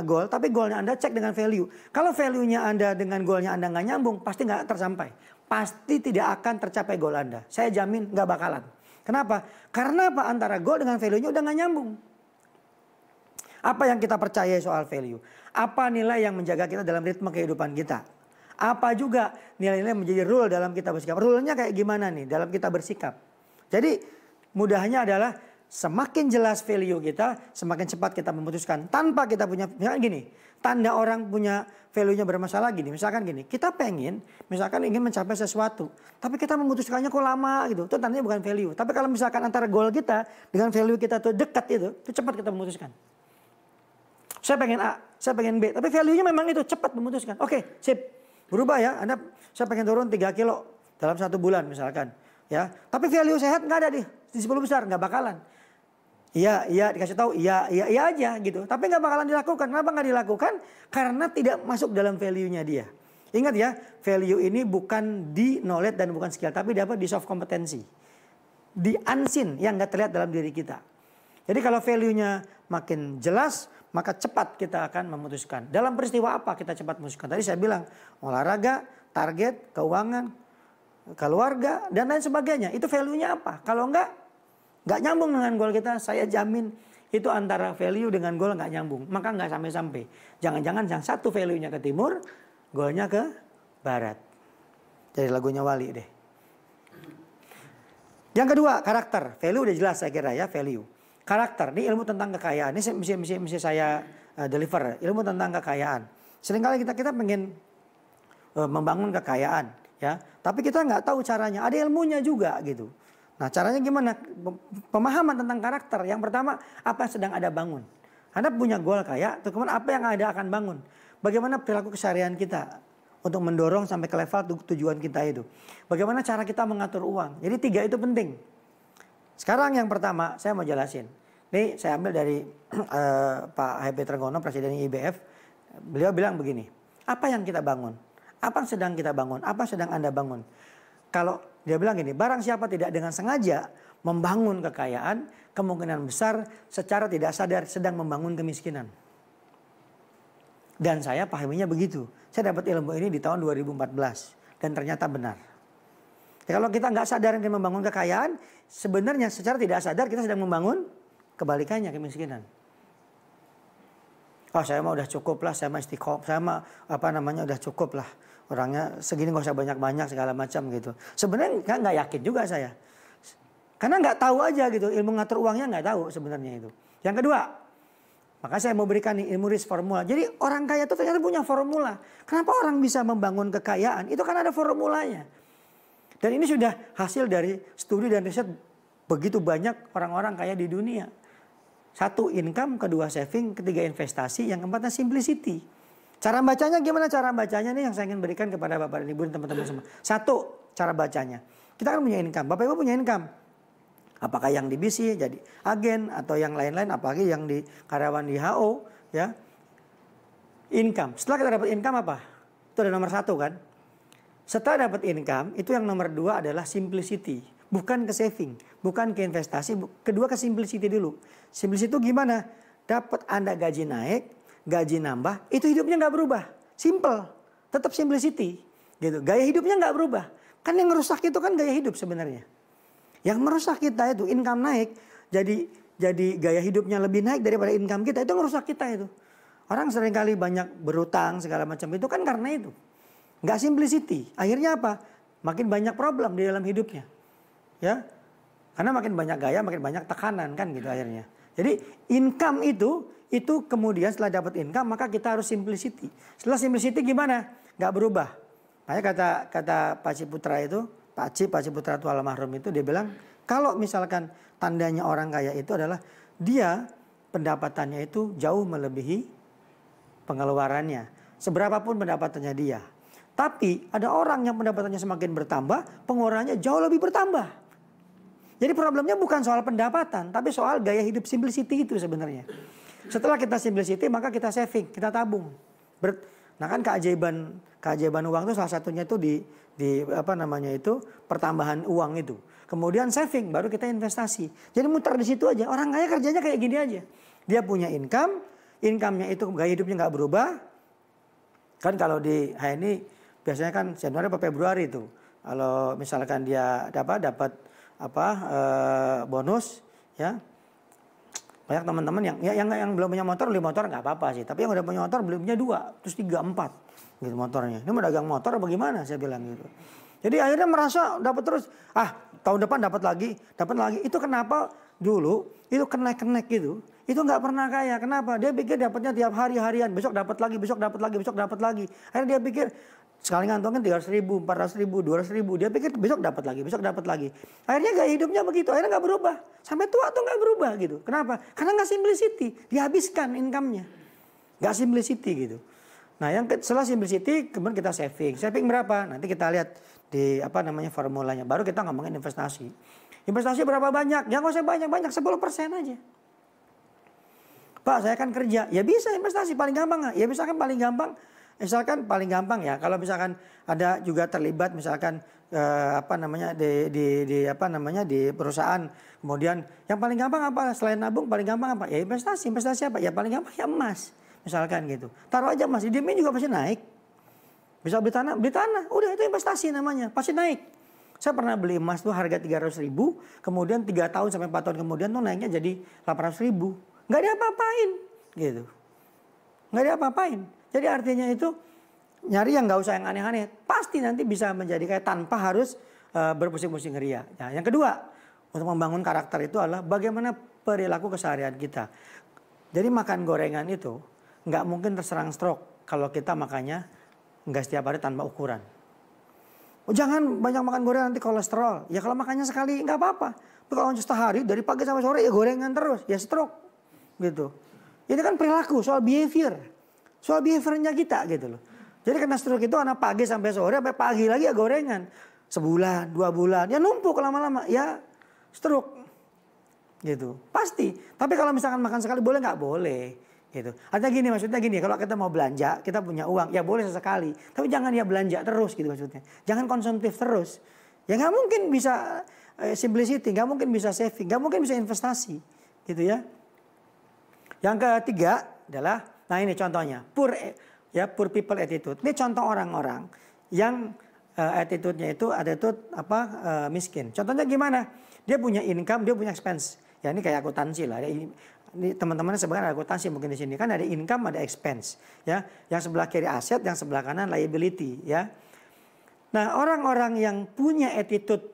goal, tapi goalnya Anda cek dengan value. Kalau value-nya Anda dengan goalnya Anda nggak nyambung, pasti nggak tersampai. Pasti tidak akan tercapai goal Anda. Saya jamin nggak bakalan. Kenapa? Karena apa? Antara goal dengan value-nya udah nggak nyambung. Apa yang kita percaya soal value? Apa nilai yang menjaga kita dalam ritme kehidupan kita? Apa juga nilai-nilai menjadi rule dalam kita bersikap? Rule-nya kayak gimana nih dalam kita bersikap? Jadi mudahnya adalah semakin jelas value kita, semakin cepat kita memutuskan. Tanpa kita punya, misalkan gini, tanda orang punya value-nya bermasalah gini. Misalkan gini, kita misalkan ingin mencapai sesuatu. Tapi kita memutuskannya kok lama gitu. Itu tandanya bukan value. Tapi kalau misalkan antara goal kita dengan value kita tuh dekat itu cepat kita memutuskan. Saya pengen A, saya pengen B. Tapi value-nya memang itu cepat memutuskan. Oke, sip. Berubah ya, saya pengen turun 3 kilo dalam 1 bulan misalkan. Ya, tapi value sehat nggak ada di 10 besar, nggak bakalan. Iya dikasih tahu, iya aja gitu. Tapi nggak bakalan dilakukan. Kenapa nggak dilakukan? Karena tidak masuk dalam value-nya dia. Ingat ya, value ini bukan di knowledge dan bukan skill, tapi dapat di soft kompetensi. Di unseen yang nggak terlihat dalam diri kita. Jadi kalau value-nya makin jelas, maka cepat kita akan memutuskan. Dalam peristiwa apa kita cepat memutuskan? Tadi saya bilang olahraga, target, keuangan, keluarga, dan lain sebagainya. Itu value-nya apa? Kalau nggak nyambung dengan goal kita, saya jamin itu antara value dengan goal nggak nyambung. Maka nggak sampai-sampai. Jangan-jangan yang satu value-nya ke timur, goalnya ke barat. Jadi lagunya Wali deh. Yang kedua, karakter. Value udah jelas saya kira ya, value. Karakter, ini ilmu tentang kekayaan. Ini mesti saya deliver, ilmu tentang kekayaan. Seringkali kita pengen membangun kekayaan, ya. Tapi kita nggak tahu caranya. Ada ilmunya juga gitu. Nah, caranya gimana? Pemahaman tentang karakter. Yang pertama, apa yang sedang Anda bangun? Anda punya goal kaya, terus kemudian apa yang Anda akan bangun? Bagaimana perilaku keseharian kita untuk mendorong sampai ke level tujuan kita itu? Bagaimana cara kita mengatur uang? Jadi 3 itu penting. Sekarang yang pertama, saya mau jelasin. Ini saya ambil dari Pak H.P. Trenggono, Presiden IBF. Beliau bilang begini, apa yang kita bangun? Apa yang sedang kita bangun? Apa yang sedang Anda bangun? Kalau dia bilang gini, barang siapa tidak dengan sengaja membangun kekayaan, kemungkinan besar secara tidak sadar sedang membangun kemiskinan. Dan saya pahaminya begitu. Saya dapat ilmu ini di tahun 2014 dan ternyata benar. Ya, kalau kita nggak sadar ingin membangun kekayaan, sebenarnya secara tidak sadar kita sedang membangun kebalikannya, kemiskinan. Oh, saya mah udah cukup lah, saya mah istiqomah, saya mah udah cukup lah. Orangnya segini nggak usah banyak-banyak segala macam gitu. Sebenarnya nggak yakin juga saya. Karena nggak tahu aja gitu, ilmu ngatur uangnya nggak tahu sebenarnya itu. Yang kedua, maka saya mau berikan nih ilmu risk formula. Jadi orang kaya itu ternyata punya formula. Kenapa orang bisa membangun kekayaan? Itu kan ada formulanya. Dan ini sudah hasil dari studi dan riset begitu banyak orang-orang kaya di dunia. 1 income, 2 saving, 3 investasi, yang keempatnya simplicity. Cara bacanya gimana? Cara bacanya nih yang saya ingin berikan kepada Bapak dan Ibu dan teman-teman semua. 1, cara bacanya. Kita kan punya income. Bapak Ibu punya income. Apakah yang di BC jadi agen atau yang lain-lain, apalagi yang di karyawan di HO, ya. Income. Setelah kita dapat income apa? Itu ada nomor 1 kan? Setelah dapat income, itu yang nomor 2 adalah simplicity. Bukan ke saving, bukan ke investasi, kedua ke simplicity dulu. Simplicity itu gimana? Dapat Anda gaji naik, gaji nambah, itu hidupnya nggak berubah. Simple, tetap simplicity. Gitu. Gaya hidupnya nggak berubah. Kan yang merusak itu kan gaya hidup sebenarnya. Yang merusak kita itu income naik, jadi gaya hidupnya lebih naik daripada income kita, itu merusak kita itu. Orang seringkali banyak berutang segala macam itu kan karena itu. Nggak simplicity. Akhirnya apa? Makin banyak problem di dalam hidupnya. Ya, karena makin banyak gaya, makin banyak tekanan kan gitu akhirnya. Jadi income itu kemudian setelah dapat income maka kita harus simplicity. Setelah simplicity gimana? Nggak berubah. Makanya kata Pak Ciputra itu, Pak Ciputra itu almarhum itu dia bilang kalau misalkan tandanya orang kaya itu adalah dia pendapatannya itu jauh melebihi pengeluarannya. Seberapapun pendapatannya dia. Tapi ada orang yang pendapatannya semakin bertambah, pengeluarannya jauh lebih bertambah. Jadi problemnya bukan soal pendapatan, tapi soal gaya hidup simplicity itu sebenarnya. Setelah kita simplicity, maka kita saving, kita tabung. Nah kan keajaiban uang itu salah satunya itu di pertambahan uang itu. Kemudian saving, baru kita investasi. Jadi muter di situ aja. Orang kaya kerjanya kayak gini aja. Dia punya income-nya itu gaya hidupnya nggak berubah. Kan kalau di ini biasanya kan Januari atau Februari itu. Kalau misalkan dia dapat bonus, ya banyak teman-teman yang belum punya motor beli motor nggak apa-apa sih, tapi yang udah punya motor belinya 2, terus 3, 4 gitu motornya. Ini mau dagang motor bagaimana saya bilang gitu. Jadi akhirnya merasa dapat terus, tahun depan dapat lagi. Itu kenapa dulu itu kenek gitu. Itu nggak pernah kaya. Kenapa? Dia pikir dapatnya tiap harian, besok dapat lagi. Akhirnya dia pikir sekali ngantongin 300.000, 400.000, 200.000. Dia pikir besok dapat lagi. Akhirnya gaya hidupnya begitu. Akhirnya nggak berubah. Sampai tua tuh nggak berubah gitu. Kenapa? Karena nggak simplicity. Dihabiskan income-nya. Nggak simplicity gitu. Nah setelah simplicity kemudian kita saving. Saving berapa? Nanti kita lihat di formulanya. Baru kita ngomongin investasi. Investasi berapa banyak? Ya nggak usah banyak-banyak, 10% aja. Pak saya kan kerja. Ya bisa investasi paling gampang. Ya misalkan paling gampang ya, kalau misalkan ada juga terlibat misalkan di perusahaan, kemudian yang paling gampang apa selain nabung, paling gampang apa? Ya investasi apa? Ya paling gampang ya emas, misalkan gitu. Taruh aja emas, diemin juga pasti naik. Bisa beli tanah, udah itu investasi namanya, pasti naik. Saya pernah beli emas tuh harga 300.000, kemudian 3 tahun sampai 4 tahun kemudian tuh naiknya jadi 800.000. Nggak diapa-apain gitu. Nggak diapa-apain. Jadi artinya itu nyari yang nggak usah yang aneh-aneh. Pasti nanti bisa menjadi kayak tanpa harus berpusing-pusing ria. Nah, yang kedua, untuk membangun karakter itu adalah bagaimana perilaku keseharian kita. Jadi makan gorengan itu nggak mungkin terserang stroke kalau kita makannya nggak setiap hari tanpa ukuran. Oh, jangan banyak makan gorengan nanti kolesterol. Ya kalau makannya sekali nggak apa-apa. Tapi kalau sehari dari pagi sampai sore ya gorengan terus, ya stroke gitu. Ini kan perilaku, soal behavior. Soal behaviornya kita gitu loh. Jadi karena stroke itu anak pagi sampai sore, sampai pagi lagi ya gorengan. Sebulan, 2 bulan, ya numpuk lama-lama, ya stroke. Gitu, pasti. Tapi kalau misalkan makan sekali boleh nggak? Boleh. Gitu. Artinya gini, maksudnya gini, kalau kita mau belanja, kita punya uang, ya boleh sesekali. Tapi jangan ya belanja terus gitu maksudnya. Jangan konsumtif terus. Ya nggak mungkin bisa simplicity, nggak mungkin bisa saving, nggak mungkin bisa investasi. Gitu ya. Yang ketiga adalah, nah ini contohnya, poor people attitude. Ini contoh orang-orang yang attitude-nya itu miskin. Contohnya gimana? Dia punya income, dia punya expense. Ya ini kayak akuntansi lah. Ini teman-teman sebenarnya ada akuntansi mungkin di sini kan ada income, ada expense. Ya, yang sebelah kiri aset, yang sebelah kanan liability. Ya. Nah orang-orang yang punya attitude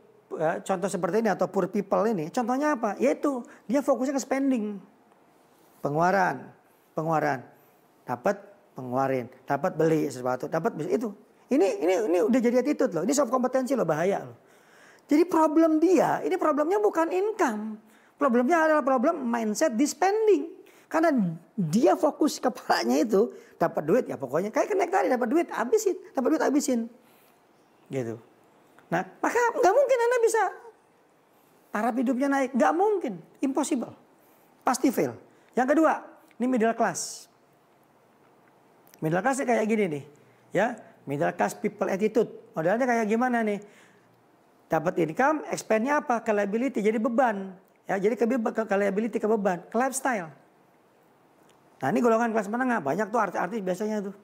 contoh seperti ini atau poor people ini, contohnya apa? Yaitu dia fokusnya ke spending. Pengeluaran, dapat pengeluarin, dapat beli sesuatu, dapat itu. Ini udah jadi attitude loh. Ini soft kompetensi loh, bahaya loh. Jadi ini problemnya bukan income. Problemnya adalah problem mindset di spending. Karena dia fokus kepalanya itu dapat duit ya pokoknya kayak connect tadi, dapat duit habisin. Gitu. Nah, maka nggak mungkin Anda bisa taraf hidupnya naik, nggak mungkin, impossible. Pasti fail. Yang kedua, ini middle class. Middle class kayak gini nih, ya. Middle class people attitude. Modelnya kayak gimana nih? Dapat income, expand-nya apa? Ke liability, jadi beban. Ya, jadi ke liability, ke beban, ke lifestyle. Nah ini golongan kelas menengah, banyak tuh artis-artis biasanya tuh.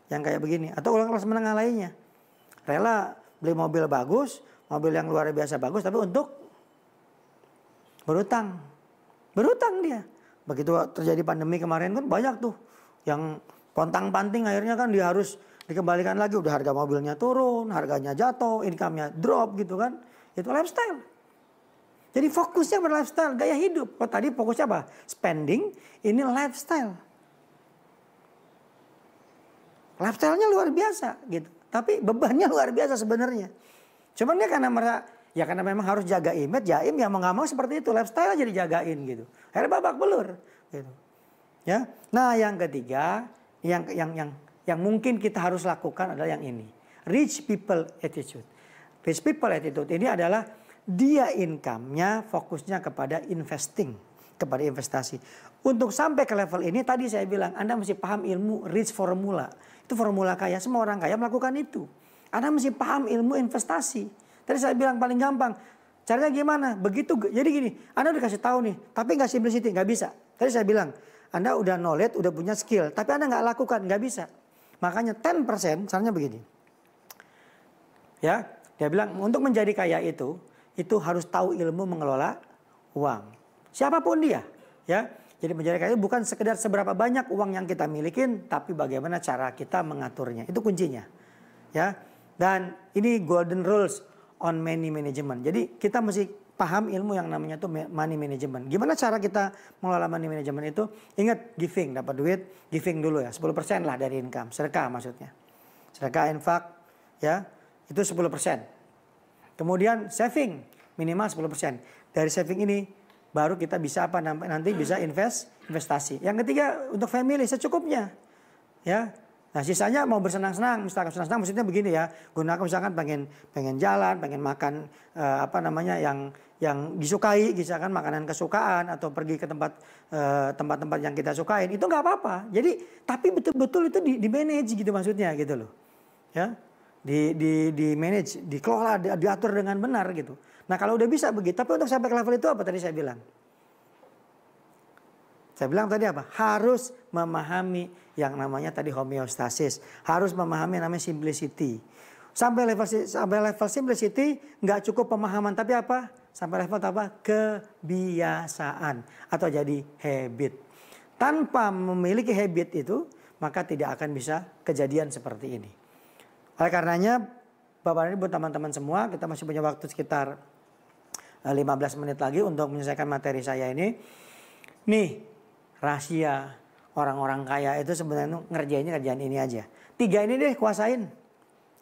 Yang kayak begini. Atau golongan kelas menengah lainnya. Rela beli mobil bagus, mobil yang luar biasa bagus, tapi untuk berutang. Berutang dia. Begitu terjadi pandemi kemarin kan banyak tuh. Yang pontang-panting akhirnya kan dia harus dikembalikan lagi. Udah harga mobilnya turun, harganya jatuh, income-nya drop gitu kan. Itu lifestyle. Jadi fokusnya pada lifestyle, gaya hidup. Kalau tadi fokusnya apa? Spending, ini lifestyle. Lifestyle-nya luar biasa gitu. Tapi bebannya luar biasa sebenarnya. Cuman dia karena memang harus jaga image, jaim ya mau nggak mau seperti itu. Lifestyle aja dijagain gitu. Akhirnya babak belur gitu. Ya. Nah, yang ketiga yang mungkin kita harus lakukan adalah yang ini. Rich people attitude. Rich people attitude ini adalah dia income-nya fokusnya kepada investing, kepada investasi. Untuk sampai ke level ini tadi saya bilang Anda mesti paham ilmu rich formula. Itu formula kaya, semua orang kaya melakukan itu. Anda mesti paham ilmu investasi. Tadi saya bilang paling gampang. Caranya gimana? Begitu, jadi gini, Anda udah kasih tahu nih, tapi nggak simplicity, nggak bisa. Tadi saya bilang, Anda udah knowledge, udah punya skill, tapi Anda nggak lakukan, nggak bisa. Makanya 10%, caranya begini. Ya, dia bilang untuk menjadi kaya itu harus tahu ilmu mengelola uang. Siapapun dia, ya. Jadi menjadi kaya bukan sekedar seberapa banyak uang yang kita milikin, tapi bagaimana cara kita mengaturnya. Itu kuncinya. Ya. Dan ini golden rules on money management. Jadi kita mesti paham ilmu yang namanya tuh money management. Gimana cara kita mengelola money management itu? Ingat giving, dapat duit, giving dulu ya. 10% lah dari income. Sedekah maksudnya. Sedekah, infak, ya. Itu 10%. Kemudian saving, minimal 10%. Dari saving ini baru kita bisa nanti bisa investasi. Yang ketiga untuk family secukupnya. Ya. Nah, sisanya mau bersenang-senang, misalkan senang-senang maksudnya begini ya. Gunakan misalkan pengen jalan, pengen makan yang disukai, misalkan makanan kesukaan atau pergi ke tempat-tempat yang kita sukain, itu nggak apa-apa. Jadi tapi betul-betul itu di manage gitu maksudnya gitu loh. Ya. Di manage, dikelola, diatur dengan benar gitu. Nah kalau udah bisa begitu, tapi untuk sampai ke level itu apa tadi saya bilang? Saya bilang tadi apa? Harus memahami yang namanya tadi homeostasis. Harus memahami yang namanya simplicity. Sampai level simplicity nggak cukup pemahaman, tapi apa? Sampai level apa? Kebiasaan atau jadi habit. Tanpa memiliki habit itu, maka tidak akan bisa kejadian seperti ini. Oleh karenanya, Bapak ini buat teman-teman semua, kita masih punya waktu sekitar 15 menit lagi untuk menyelesaikan materi saya ini. Nih, rahasia orang-orang kaya itu sebenarnya ngerjain ini aja. 3 ini deh kuasain.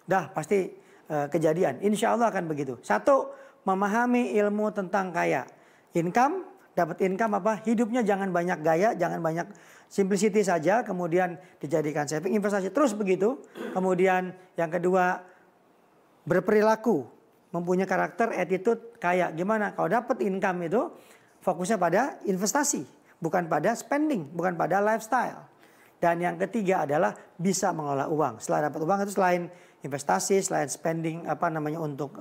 Dah pasti kejadian. Insya Allah akan begitu. 1, memahami ilmu tentang kaya. Income, dapat income apa? Hidupnya jangan banyak gaya, jangan banyak simplicity saja. Kemudian dijadikan saving, investasi terus begitu. Kemudian yang kedua, berperilaku, mempunyai karakter, attitude kaya. Gimana? Kalau dapat income itu fokusnya pada investasi, bukan pada spending, bukan pada lifestyle. Dan yang ketiga adalah bisa mengelola uang. Setelah dapat uang itu selain investasi, selain spending untuk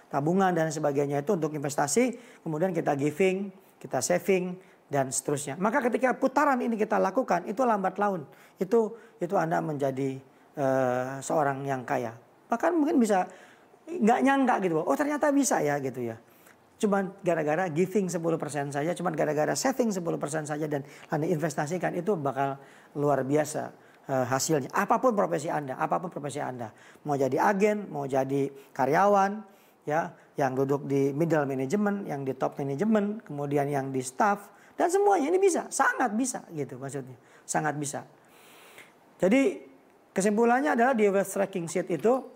tabungan dan sebagainya itu untuk investasi, kemudian kita giving, kita saving dan seterusnya. Maka ketika putaran ini kita lakukan itu lambat laun. Itu Anda menjadi seorang yang kaya. Bahkan mungkin bisa nggak nyangka gitu. Oh ternyata bisa ya gitu ya. Cuman gara-gara giving 10% saja, cuman gara-gara saving 10% saja dan Anda investasikan itu bakal luar biasa hasilnya. Apapun profesi Anda. Mau jadi agen, mau jadi karyawan, ya, yang duduk di middle management, yang di top management, kemudian yang di staff, dan semuanya ini bisa, sangat bisa gitu maksudnya. Sangat bisa. Jadi kesimpulannya adalah di wealth tracking sheet itu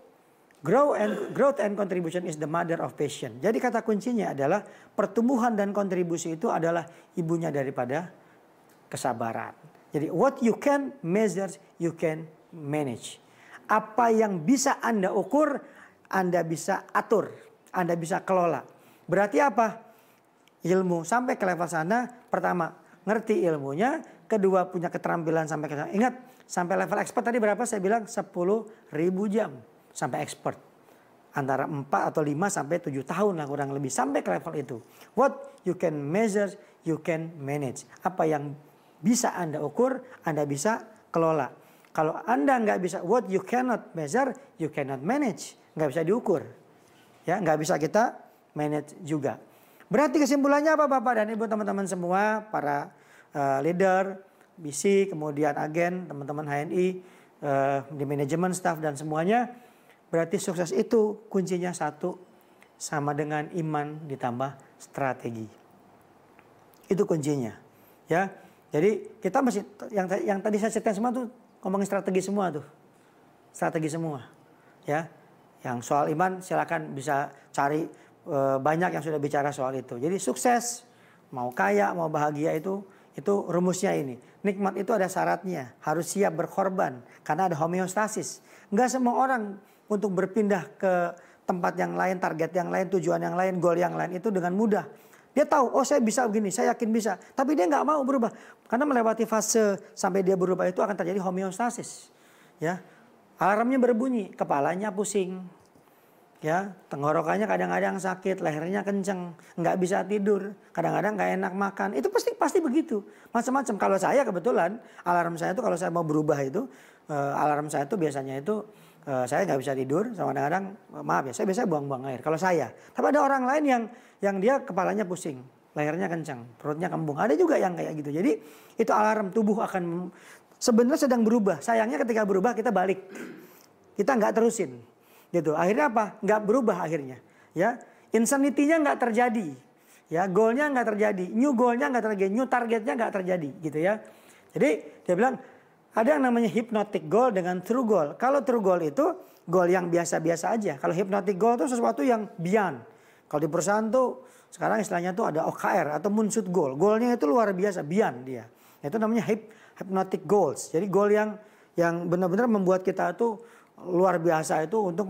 growth and contribution is the mother of passion. Jadi kata kuncinya adalah pertumbuhan dan kontribusi itu adalah ibunya daripada kesabaran. Jadi what you can measure, you can manage. Apa yang bisa Anda ukur, Anda bisa atur, Anda bisa kelola. Berarti apa? Ilmu sampai ke level sana, pertama ngerti ilmunya, kedua punya keterampilan sampai ke sana. Ingat, sampai level expert tadi berapa? Saya bilang 10.000 jam sampai expert. Antara 4 atau 5 sampai 7 tahun lah kurang lebih sampai ke level itu. What you can measure, you can manage. Apa yang bisa Anda ukur, Anda bisa kelola. Kalau Anda nggak bisa, what you cannot measure, you cannot manage. Nggak bisa diukur. Ya, nggak bisa kita manage juga. Berarti kesimpulannya apa Bapak dan Ibu teman-teman semua, para leader, BC, kemudian agen, teman-teman HNI, di manajemen, staff dan semuanya. Berarti sukses itu kuncinya 1, sama dengan iman ditambah strategi. Itu kuncinya. Ya. Jadi kita masih yang tadi saya ceritakan semua tuh ngomongin strategi semua tuh. Strategi semua. Ya. Yang soal iman silakan bisa cari banyak yang sudah bicara soal itu. Jadi sukses, mau kaya, mau bahagia itu rumusnya ini. Nikmat itu ada syaratnya, harus siap berkorban karena ada homeostasis. Enggak semua orang untuk berpindah ke tempat yang lain, target yang lain, tujuan yang lain, goal yang lain itu dengan mudah. Dia tahu, oh saya bisa begini, saya yakin bisa. Tapi dia nggak mau berubah. Karena melewati fase sampai dia berubah itu akan terjadi homeostasis. Ya, alarmnya berbunyi, kepalanya pusing. Ya, tenggorokannya kadang-kadang sakit, lehernya kenceng, nggak bisa tidur, kadang-kadang nggak enak makan. Itu pasti begitu, macam-macam. Kalau saya kebetulan alarm saya itu kalau saya mau berubah itu, alarm saya itu biasanya itu saya nggak bisa tidur, sama kadang-kadang maaf ya, saya biasanya buang-buang air. Kalau saya, tapi ada orang lain yang dia kepalanya pusing, lehernya kenceng, perutnya kembung. Ada juga yang kayak gitu. Jadi itu alarm tubuh akan sebenarnya sedang berubah. Sayangnya ketika berubah kita balik, kita nggak terusin. Gitu. Akhirnya apa? Nggak berubah akhirnya. Ya, insanity-nya nggak terjadi. Ya, goalnya nggak terjadi, new goalnya nggak terjadi, new targetnya nggak terjadi, gitu ya. Jadi dia bilang ada yang namanya hypnotic goal dengan true goal. Kalau true goal itu goal yang biasa-biasa aja. Kalau hypnotic goal itu sesuatu yang beyond. Kalau di perusahaan tuh sekarang istilahnya tuh ada OKR atau moonshot goal. Goalnya itu luar biasa, beyond dia. Itu namanya hypnotic goals. Jadi goal yang benar-benar membuat kita tuh luar biasa itu untuk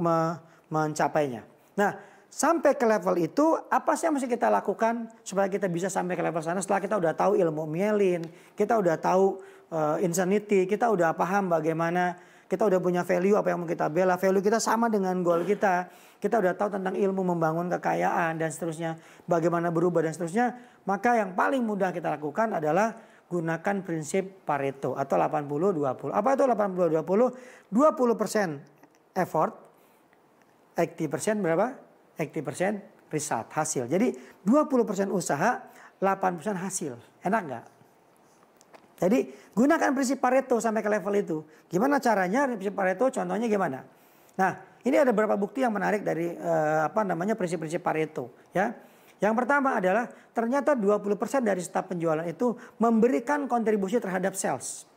mencapainya. Nah, sampai ke level itu apa sih yang mesti kita lakukan supaya kita bisa sampai ke level sana? Setelah kita udah tahu ilmu myelin, kita udah tahu insanity, kita udah paham bagaimana, kita udah punya value apa yang mau kita bela, value kita sama dengan goal kita. Kita udah tahu tentang ilmu membangun kekayaan dan seterusnya, bagaimana berubah dan seterusnya. Maka yang paling mudah kita lakukan adalah gunakan prinsip Pareto atau 80-20. Apa itu 80-20? 20% effort, 80% berapa? 80% result, hasil. Jadi 20% usaha, 80% hasil. Enak nggak? Jadi gunakan prinsip Pareto sampai ke level itu. Gimana caranya prinsip Pareto? Contohnya gimana? Nah, ini ada beberapa bukti yang menarik dari prinsip-prinsip Pareto, ya. Yang pertama adalah ternyata 20% dari staf penjualan itu memberikan kontribusi terhadap sales.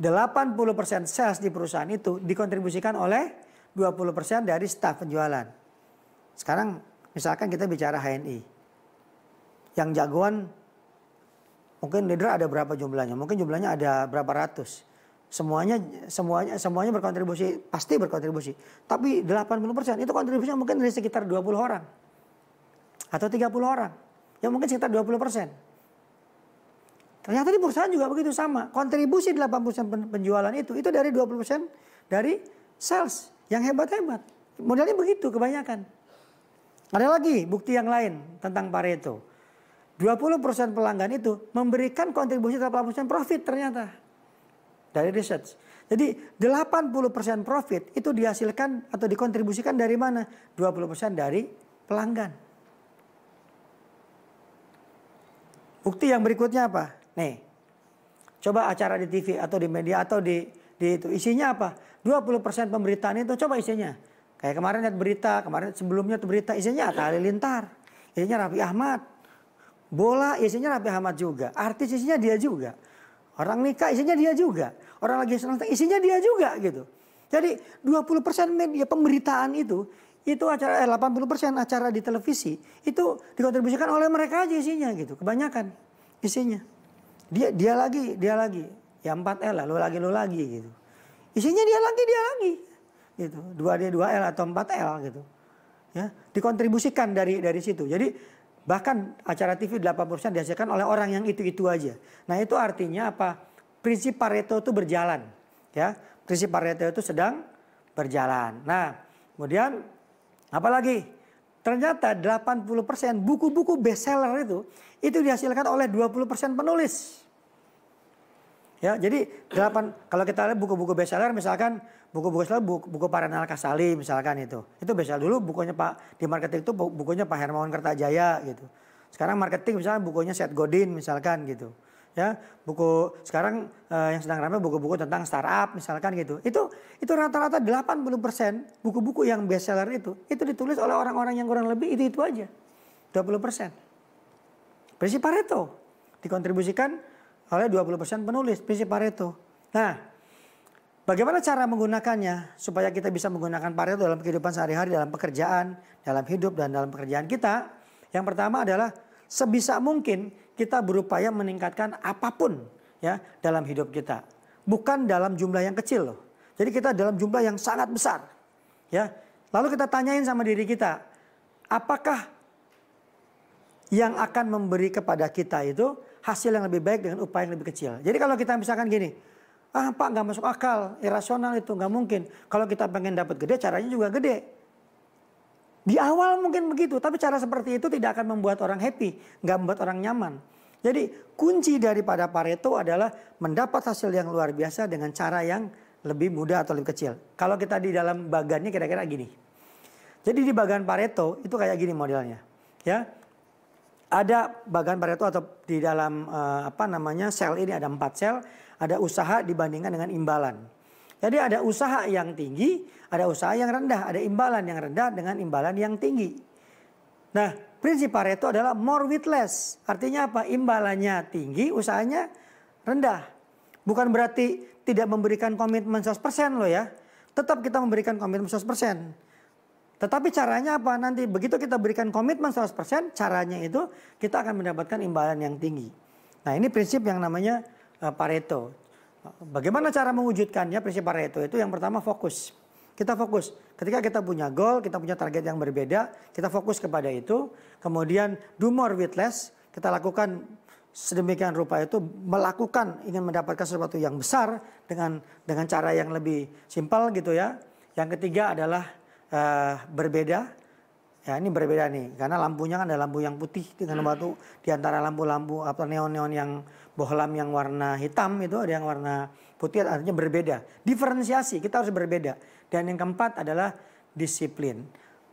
80% sales di perusahaan itu dikontribusikan oleh 20% dari staf penjualan. Sekarang misalkan kita bicara HNI. Yang jagoan mungkin leader ada berapa jumlahnya? Mungkin jumlahnya ada berapa ratus. Semuanya berkontribusi, pasti berkontribusi. Tapi 80% itu kontribusinya mungkin dari sekitar 20 orang. Atau 30 orang. Ya mungkin sekitar 20%. Ternyata di perusahaan juga begitu sama. Kontribusi 80% penjualan itu dari 20% dari sales. Yang hebat-hebat. Modelnya begitu kebanyakan. Ada lagi bukti yang lain tentang Pareto. 20% pelanggan itu memberikan kontribusi 80% profit ternyata. Dari research. Jadi 80% profit itu dihasilkan atau dikontribusikan dari mana? 20% dari pelanggan. Bukti yang berikutnya apa? Nih. Coba acara di TV atau di media atau di itu. Isinya apa? 20% pemberitaan itu coba isinya. Kayak kemarin lihat berita, kemarin sebelumnya tuh berita isinya Atta Halilintar. Isinya Raffi Ahmad. Bola isinya Raffi Ahmad juga. Artis isinya dia juga. Orang nikah isinya dia juga. Orang lagi senang isinya dia juga gitu. Jadi 20% media pemberitaan itu acara 80% acara di televisi itu dikontribusikan oleh mereka aja isinya gitu. Kebanyakan isinya. Dia lagi. Ya 4L lah, lo lagi gitu. Isinya dia lagi gitu. 2D 2L atau 4L gitu. Ya, dikontribusikan dari situ. Jadi bahkan acara TV 80% dihasilkan oleh orang yang itu-itu aja. Nah itu artinya apa? Prinsip Pareto itu berjalan. Ya, prinsip Pareto itu sedang berjalan. Nah kemudian apalagi? Ternyata 80% buku-buku bestseller itu dihasilkan oleh 20% penulis. Ya, jadi kalau kita lihat buku-buku bestseller misalkan buku Paranal Kasali misalkan itu bestseller dulu bukunya di marketing itu bukunya Pak Hermawan Kertajaya gitu. Sekarang marketing misalnya bukunya Seth Godin misalkan gitu. Ya, buku sekarang yang sedang ramai buku-buku tentang startup misalkan gitu. Itu rata-rata 80% buku-buku yang bestseller itu ditulis oleh orang-orang yang kurang lebih itu aja. 20%. Prinsip Pareto dikontribusikan oleh 20% penulis, prinsip Pareto. Nah, bagaimana cara menggunakannya supaya kita bisa menggunakan Pareto dalam kehidupan sehari-hari, dalam pekerjaan, dalam hidup dan dalam pekerjaan kita? Yang pertama adalah sebisa mungkin kita berupaya meningkatkan apapun ya dalam hidup kita. Bukan dalam jumlah yang kecil loh. Jadi kita dalam jumlah yang sangat besar. Ya. Lalu kita tanyain sama diri kita, apakah yang akan memberi kepada kita itu hasil yang lebih baik dengan upaya yang lebih kecil. Jadi kalau kita misalkan gini, Pak nggak masuk akal, irasional itu nggak mungkin. Kalau kita pengen dapat gede, caranya juga gede. Di awal mungkin begitu, tapi cara seperti itu tidak akan membuat orang happy, nggak membuat orang nyaman. Jadi kunci daripada Pareto adalah mendapat hasil yang luar biasa dengan cara yang lebih mudah atau lebih kecil. Kalau kita di dalam bagannya kira-kira gini. Jadi di bagan Pareto itu kayak gini modelnya, ya. Ada bagan Pareto atau di dalam sel ini ada 4 sel, ada usaha dibandingkan dengan imbalan. Jadi ada usaha yang tinggi, ada usaha yang rendah, ada imbalan yang rendah dengan imbalan yang tinggi. Nah, prinsip Pareto adalah more with less. Artinya apa? Imbalannya tinggi, usahanya rendah. Bukan berarti tidak memberikan komitmen 100% loh ya. Tetap kita memberikan komitmen 100%. Tetapi caranya apa? Nanti begitu kita berikan komitmen 100%, caranya itu kita akan mendapatkan imbalan yang tinggi. Nah ini prinsip yang namanya Pareto. Bagaimana cara mewujudkannya prinsip Pareto itu? Yang pertama fokus. Kita fokus. Ketika kita punya goal, kita punya target yang berbeda, kita fokus kepada itu. Kemudian do more with less. Kita lakukan sedemikian rupa itu, melakukan ingin mendapatkan sesuatu yang besar dengan cara yang lebih simpel gitu ya. Yang ketiga adalah berbeda. Ya ini berbeda nih, karena lampunya kan ada lampu yang putih dengan batu di antara lampu-lampu atau neon-neon yang bohlam yang warna hitam itu ada yang warna putih, artinya berbeda. Diferensiasi, kita harus berbeda. Dan yang keempat adalah disiplin.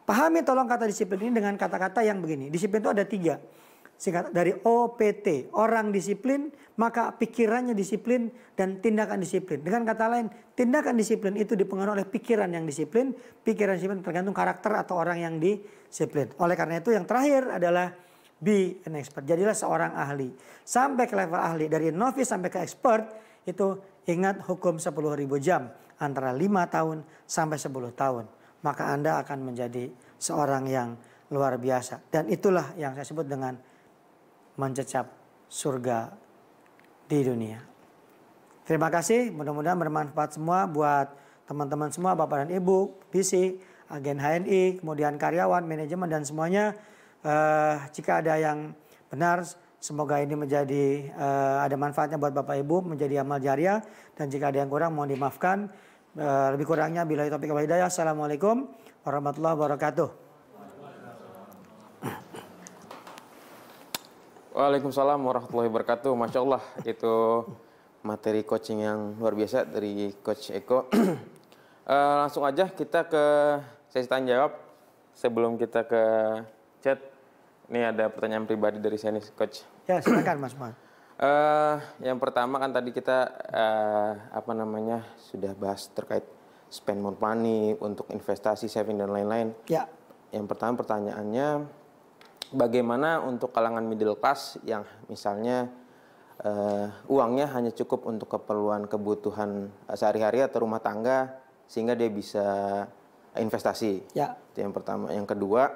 Pahami tolong kata disiplin ini dengan kata-kata yang begini. Disiplin itu ada 3. Singkat dari OPT, orang disiplin, maka pikirannya disiplin dan tindakan disiplin. Dengan kata lain, tindakan disiplin itu dipengaruhi oleh pikiran yang disiplin, pikiran disiplin tergantung karakter atau orang yang disiplin. Oleh karena itu yang terakhir adalah be an expert. Jadilah seorang ahli. Sampai ke level ahli, dari novice sampai ke expert, itu ingat hukum 10.000 jam. Antara 5 tahun sampai 10 tahun. Maka Anda akan menjadi seorang yang luar biasa. Dan itulah yang saya sebut dengan mencecap surga di dunia. Terima kasih, mudah-mudahan bermanfaat semua buat teman-teman semua, Bapak dan Ibu, PC, agen HNI, kemudian karyawan, manajemen dan semuanya. Jika ada yang benar, semoga ini menjadi ada manfaatnya buat Bapak Ibu, menjadi amal jariah. Dan jika ada yang kurang, mohon dimaafkan. Lebih kurangnya billahi taufiq wal hidayah. Assalamualaikum warahmatullahi wabarakatuh. Waalaikumsalam warahmatullahi wabarakatuh. Masya Allah, itu materi coaching yang luar biasa dari Coach Eko. Langsung aja kita ke sesi tanya jawab. Sebelum kita ke chat, ini ada pertanyaan pribadi dari saya nih, Coach. Ya, silakan Mas Muhammad. Yang pertama kan tadi kita sudah bahas terkait spend more money untuk investasi, saving dan lain-lain. Ya. Yang pertama pertanyaannya, bagaimana untuk kalangan middle class yang misalnya uangnya hanya cukup untuk keperluan kebutuhan sehari-hari atau rumah tangga sehingga dia bisa investasi. Ya. Itu yang pertama. Yang kedua,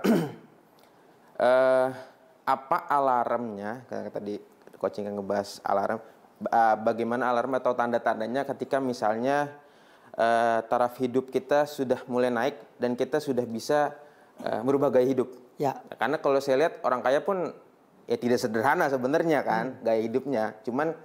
apa alarmnya? Karena tadi coaching yang ngebahas alarm. Bagaimana alarm atau tanda-tandanya ketika misalnya taraf hidup kita sudah mulai naik dan kita sudah bisa merubah gaya hidup. Ya. Karena kalau saya lihat orang kaya pun ya tidak sederhana sebenarnya kan gaya hidupnya. Cuman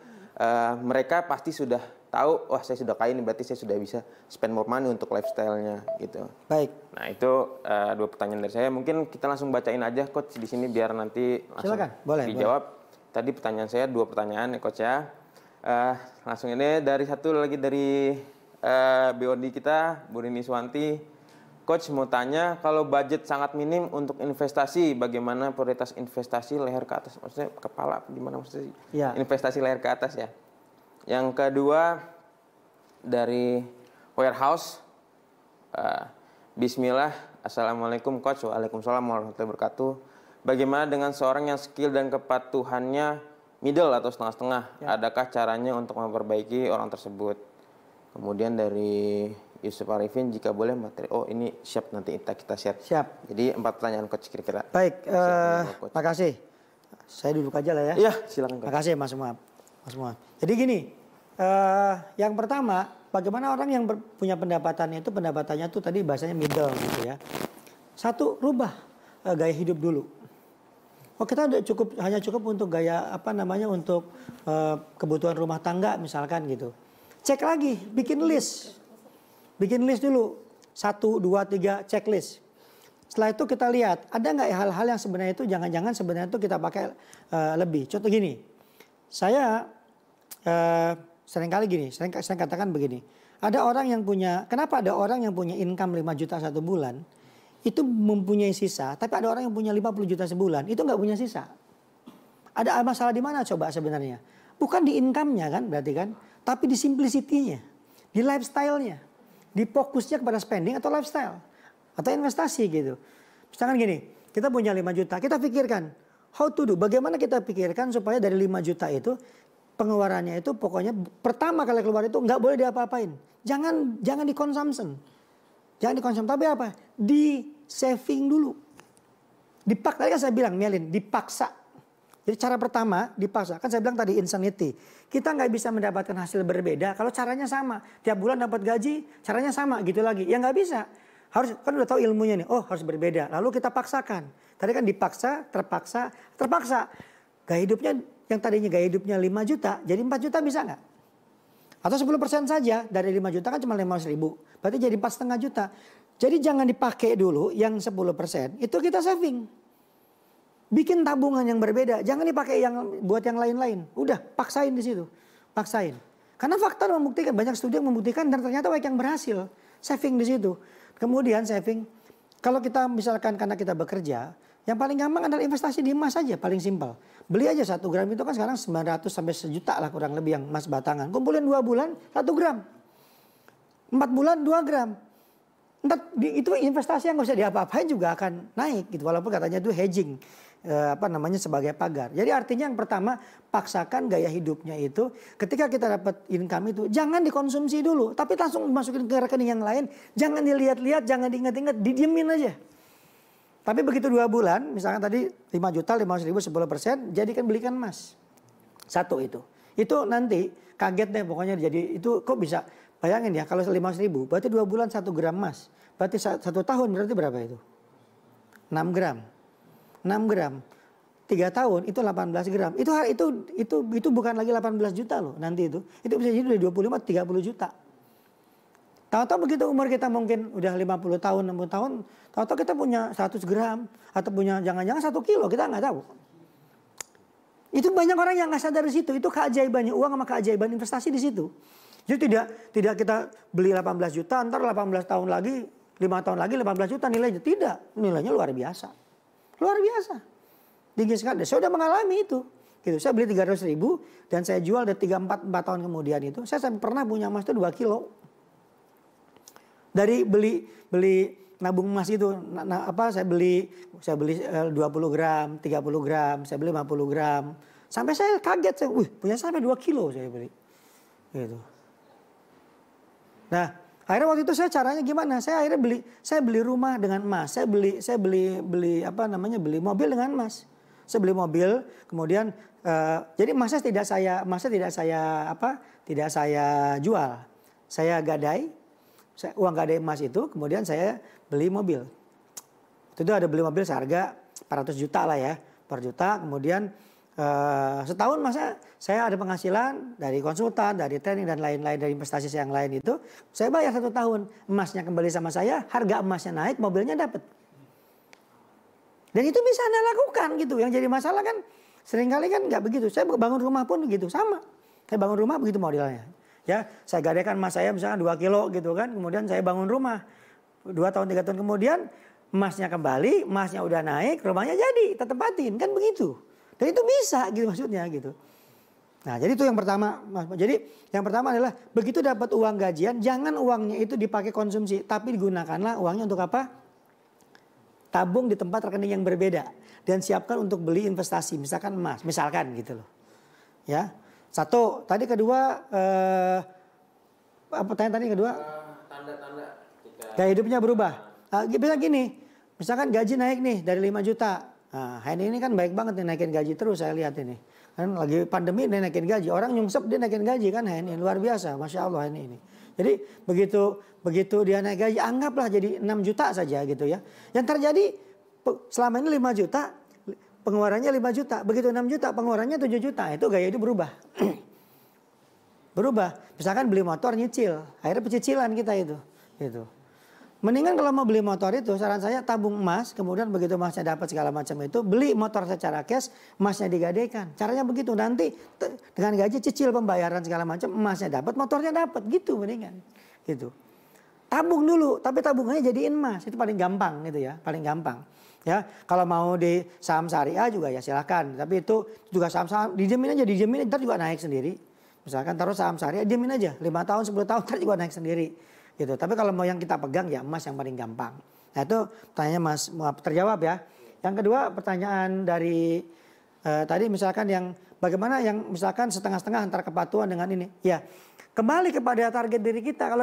mereka pasti sudah tahu, wah saya sudah kaya ini berarti saya sudah bisa spend more money untuk lifestyle-nya gitu. Baik. Nah itu dua pertanyaan dari saya. Mungkin kita langsung bacain aja Coach di sini biar nanti langsung dijawab. Boleh. Tadi pertanyaan saya 2 pertanyaan ya Coach ya. Langsung ini dari satu lagi dari BOD kita, Bu Rini Suwanti. Coach mau tanya, kalau budget sangat minim untuk investasi, bagaimana prioritas investasi leher ke atas? Maksudnya kepala, gimana maksudnya? Ya. Investasi leher ke atas ya. Yang kedua, dari Warehouse. Bismillah, Assalamualaikum Coach, Waalaikumsalam warahmatullahi wabarakatuh. Bagaimana dengan seorang yang skill dan kepatuhannya middle atau setengah-setengah? Ya. Adakah caranya untuk memperbaiki orang tersebut? Kemudian dari Yusuf Arifin, jika boleh materi, ini siap nanti kita share. Siap. Jadi 4 pertanyaan Coach kira-kira. Baik, makasih. Saya duduk aja lah ya. Iya, silakan Coach. Makasih Mas Muhammad. Jadi gini, yang pertama, bagaimana orang yang punya pendapatannya itu tadi bahasanya middle gitu ya. Satu, rubah gaya hidup dulu. Kita hanya cukup untuk gaya untuk kebutuhan rumah tangga misalkan gitu. Cek lagi, bikin list. Bikin list dulu. 1, 2, 3, checklist. Setelah itu kita lihat, ada nggak hal-hal yang sebenarnya itu jangan-jangan sebenarnya itu kita pakai lebih. Contoh gini, saya sering katakan begini. Ada orang yang kenapa ada orang yang punya income 5 juta 1 bulan, itu mempunyai sisa, tapi ada orang yang punya 50 juta sebulan, itu nggak punya sisa. Ada masalah di mana coba sebenarnya? Bukan di income-nya kan berarti kan, tapi di simplicity-nya, di lifestyle-nya. Di fokusnya kepada spending atau lifestyle atau investasi gitu. Misalkan gini, kita punya 5 juta, kita pikirkan how to do, bagaimana kita pikirkan supaya dari 5 juta itu pengeluarannya itu pokoknya pertama kali keluar itu nggak boleh diapa-apain. Jangan dikonsumsi. Jangan dikonsumsi, tapi apa? Di saving dulu. Dipaksa, tadi kan saya bilang Melin, dipaksa. Jadi cara pertama dipaksa, kan saya bilang tadi insanity. Kita nggak bisa mendapatkan hasil berbeda kalau caranya sama. Tiap bulan dapat gaji, caranya sama gitu lagi. Ya nggak bisa. Harus, kan udah tahu ilmunya nih, harus berbeda. Lalu kita paksakan. Tadi kan dipaksa, terpaksa. Gaya hidupnya yang tadinya gaya hidupnya 5 juta, jadi 4 juta bisa nggak? Atau 10% saja, dari 5 juta kan cuma 500.000. Berarti jadi 4,5 juta. Jadi jangan dipakai dulu yang 10%, itu kita saving. Bikin tabungan yang berbeda, jangan dipakai buat yang lain-lain. Udah, paksain di situ. Paksain. Karena fakta membuktikan, banyak studi yang membuktikan dan ternyata banyak yang berhasil. Saving di situ. Kemudian saving, kalau kita misalkan karena kita bekerja, Yang paling gampang adalah investasi di emas saja, paling simpel. Beli aja 1 gram itu kan sekarang 900 sampai 1 juta lah kurang lebih yang emas batangan. Kumpulin 2 bulan 1 gram. 4 bulan 2 gram. Itu investasi yang nggak usah diapa-apain juga akan naik gitu. Walaupun katanya itu hedging. Sebagai pagar. Jadi artinya yang pertama, paksakan gaya hidupnya itu ketika kita dapat income itu jangan dikonsumsi dulu, tapi langsung masukin ke rekening yang lain, jangan dilihat-lihat, jangan diingat-ingat, didiemin aja. Tapi begitu 2 bulan, misalkan tadi 5 juta, 500 ribu, 10%, jadikan belikan emas. 1 itu. Itu nanti kaget deh pokoknya, jadi itu kok bisa, bayangin ya kalau 500 ribu, berarti 2 bulan 1 gram emas. Berarti 1 tahun berarti berapa itu? 6 gram. 6 gram. 3 tahun itu 18 gram. Itu bukan lagi 18 juta loh nanti itu. Itu bisa jadi udah 25 30 juta. Tahu-tahu begitu umur kita mungkin udah 50 tahun, 60 tahun, tahu-tahu kita punya 100 gram atau punya jangan-jangan 1 kilo, kita nggak tahu. Itu banyak orang yang nggak sadar di situ. Itu keajaibannya uang sama keajaiban investasi di situ. Jadi tidak kita beli 18 juta, ntar 18 tahun lagi, 5 tahun lagi 18 juta nilainya. Tidak, nilainya luar biasa. Luar biasa. Tinggi sekali. Saya sudah mengalami itu. Gitu. Saya beli 300 ribu dan saya jual dari 3-4 tahun kemudian itu. Saya pernah punya emas itu 2 kilo. Dari beli nabung emas itu. Saya beli 20 gram, 30 gram, saya beli 50 gram. Sampai saya kaget. Punya sampai 2 kilo saya beli. Gitu. Nah, akhirnya waktu itu saya caranya gimana? Saya beli rumah dengan emas. Saya beli mobil dengan emas. Saya beli mobil, kemudian jadi emasnya tidak saya jual. Saya gadai, uang gadai emas itu, kemudian saya beli mobil. Waktu itu ada beli mobil seharga 400 juta lah ya, per juta. Kemudian setahun masa saya ada penghasilan dari konsultan, dari training dan lain-lain, dari investasi yang lain itu, saya bayar 1 tahun, emasnya kembali sama saya, harga emasnya naik, mobilnya dapat. Dan itu bisa Anda lakukan gitu. Yang jadi masalah kan seringkali kan nggak begitu. Saya bangun rumah pun begitu, sama. Saya bangun rumah begitu modelnya. Ya, saya gadaikan emas saya misalnya 2 kilo gitu kan, kemudian saya bangun rumah. 2 tahun 3 tahun kemudian emasnya kembali, emasnya udah naik, rumahnya jadi, tetepatin kan begitu. Dan itu bisa gitu maksudnya gitu. Nah jadi itu yang pertama. Jadi yang pertama adalah begitu dapat uang gajian, jangan uangnya itu dipakai konsumsi. Tapi digunakanlah uangnya untuk apa? Tabung di tempat rekening yang berbeda. Dan siapkan untuk beli investasi. Misalkan emas. Misalkan gitu loh. Ya. 1. Tadi kedua. Pertanyaan tadi kedua. Tanda-tanda. Gaya hidupnya berubah. Bisa gini. Misalkan gaji naik nih dari 5 juta. Nah, HNI ini kan baik banget nih naikin gaji terus saya lihat ini. Kan lagi pandemi dia naikin gaji. Orang nyungsep dia naikin gaji kan HNI. Luar biasa. Masya Allah HNI ini. Jadi begitu dia naik gaji anggaplah jadi 6 juta saja gitu ya. Yang terjadi selama ini 5 juta. Pengeluarannya 5 juta. Begitu 6 juta pengeluarannya 7 juta. Itu gaya hidup berubah. Berubah. Misalkan beli motor nyicil. Akhirnya pecicilan kita itu. Gitu. Mendingan kalau mau beli motor itu saran saya tabung emas, kemudian begitu emasnya dapat segala macam itu beli motor secara cash, emasnya digadaikan. Caranya begitu, nanti dengan gaji cicil pembayaran segala macam, emasnya dapat, motornya dapat, gitu mendingan. Gitu. Tabung dulu, tapi tabungannya jadiin emas, itu paling gampang gitu ya, paling gampang. Ya, kalau mau di saham syariah juga ya silakan, tapi itu juga saham-saham dijamin aja, ntar juga naik sendiri. Misalkan taruh saham syariah, dijamin aja 5 tahun, 10 tahun ntar juga naik sendiri. Gitu. Tapi kalau mau yang kita pegang ya emas yang paling gampang. Nah itu pertanyaannya Mas terjawab ya. Yang kedua pertanyaan dari tadi misalkan yang bagaimana yang misalkan setengah-setengah antara kepatuhan dengan ini. Ya kembali kepada target diri kita. Kalau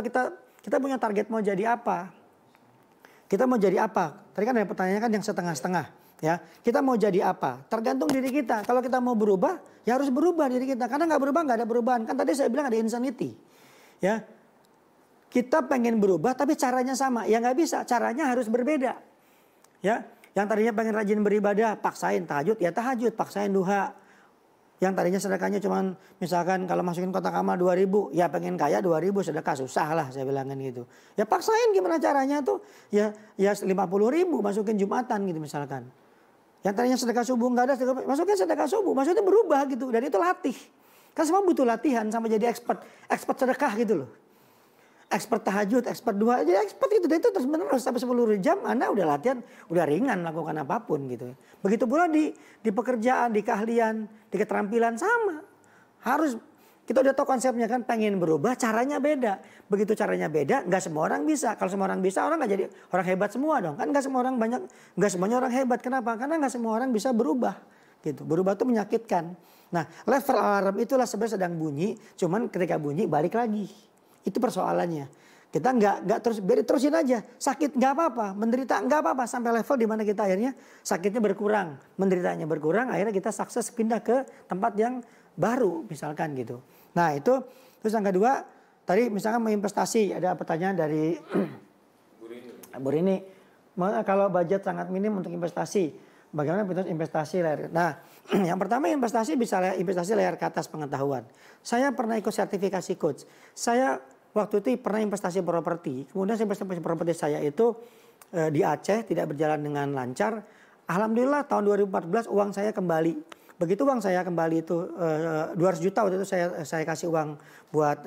kita punya target mau jadi apa? Kita mau jadi apa? Tadi kan ada pertanyaan kan yang setengah-setengah. Ya kita mau jadi apa? Tergantung diri kita. Kalau kita mau berubah ya harus berubah diri kita. Karena nggak berubah nggak ada perubahan. Kan tadi saya bilang ada insanity. Ya. Kita pengen berubah tapi caranya sama. Ya nggak bisa, caranya harus berbeda. Ya, yang tadinya pengen rajin beribadah, paksain tahajud, ya tahajud, paksain duha. Yang tadinya sedekahnya cuman misalkan kalau masukin kotak amal 2.000, ya pengen kaya 2.000 sedekah susah lah saya bilangin gitu. Ya paksain gimana caranya tuh? Ya 50.000 masukin Jumatan gitu misalkan. Yang tadinya sedekah subuh nggak ada, masukin sedekah subuh, maksudnya berubah gitu. Dan itu latih. Kan semua butuh latihan sama jadi expert sedekah gitu loh. expert tahajud, expert dua, jadi expert itu. Dan itu terus menerus sampai 10 jam Anda udah latihan, udah ringan melakukan apapun gitu. Begitu pula di pekerjaan, di keahlian, di keterampilan sama. Harus kita udah tahu konsepnya kan, pengen berubah caranya beda. Begitu caranya beda, nggak semua orang bisa. Kalau semua orang bisa, orang nggak jadi orang hebat semua dong. Kan nggak semua orang nggak semuanya orang hebat. Kenapa? Karena nggak semua orang bisa berubah. Gitu. Berubah itu menyakitkan. Nah, level alarm itulah sebenarnya sedang bunyi, cuman ketika bunyi balik lagi. Itu persoalannya. Kita nggak terus terusin aja. Sakit nggak apa-apa, menderita nggak apa-apa, sampai level di mana kita akhirnya sakitnya berkurang, menderitanya berkurang, akhirnya kita sukses pindah ke tempat yang baru misalkan gitu. Nah itu, terus yang kedua tadi misalkan mau investasi, ada pertanyaan dari Bu Rini, kalau budget sangat minim untuk investasi, bagaimana investasi layar? Nah yang pertama investasi bisa investasi layar ke atas pengetahuan. Saya pernah ikut sertifikasi coach. Saya waktu itu pernah investasi properti, kemudian investasi properti saya itu di Aceh tidak berjalan dengan lancar. Alhamdulillah tahun 2014 uang saya kembali. Begitu uang saya kembali itu 200 juta waktu itu saya kasih uang buat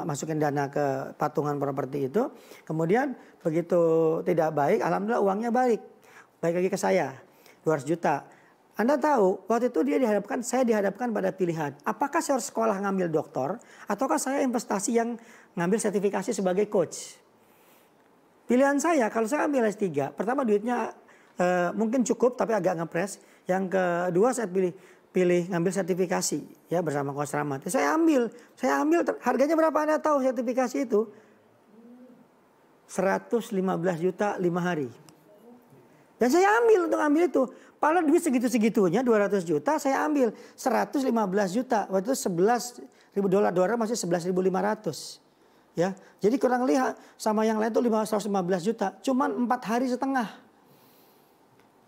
masukin dana ke patungan properti itu. Kemudian begitu tidak baik, alhamdulillah uangnya balik lagi ke saya 200 juta. Anda tahu waktu itu saya dihadapkan pada pilihan, apakah saya harus sekolah ngambil doktor ataukah saya investasi yang ngambil sertifikasi sebagai coach. Pilihan saya kalau saya ambil S3, pertama duitnya mungkin cukup tapi agak ngepres. Yang kedua saya pilih ngambil sertifikasi ya bersama Coach Rahmat. Saya ambil harganya berapa Anda tahu sertifikasi itu? 115 juta 5 hari. Dan saya untuk ambil itu. Padahal duit segitu-segitunya 200 juta saya ambil 115 juta. Waktu itu $11.000 masih 11.500. Ya. Jadi kurang lihat sama yang lain tuh 115 juta. Cuman 4 hari setengah.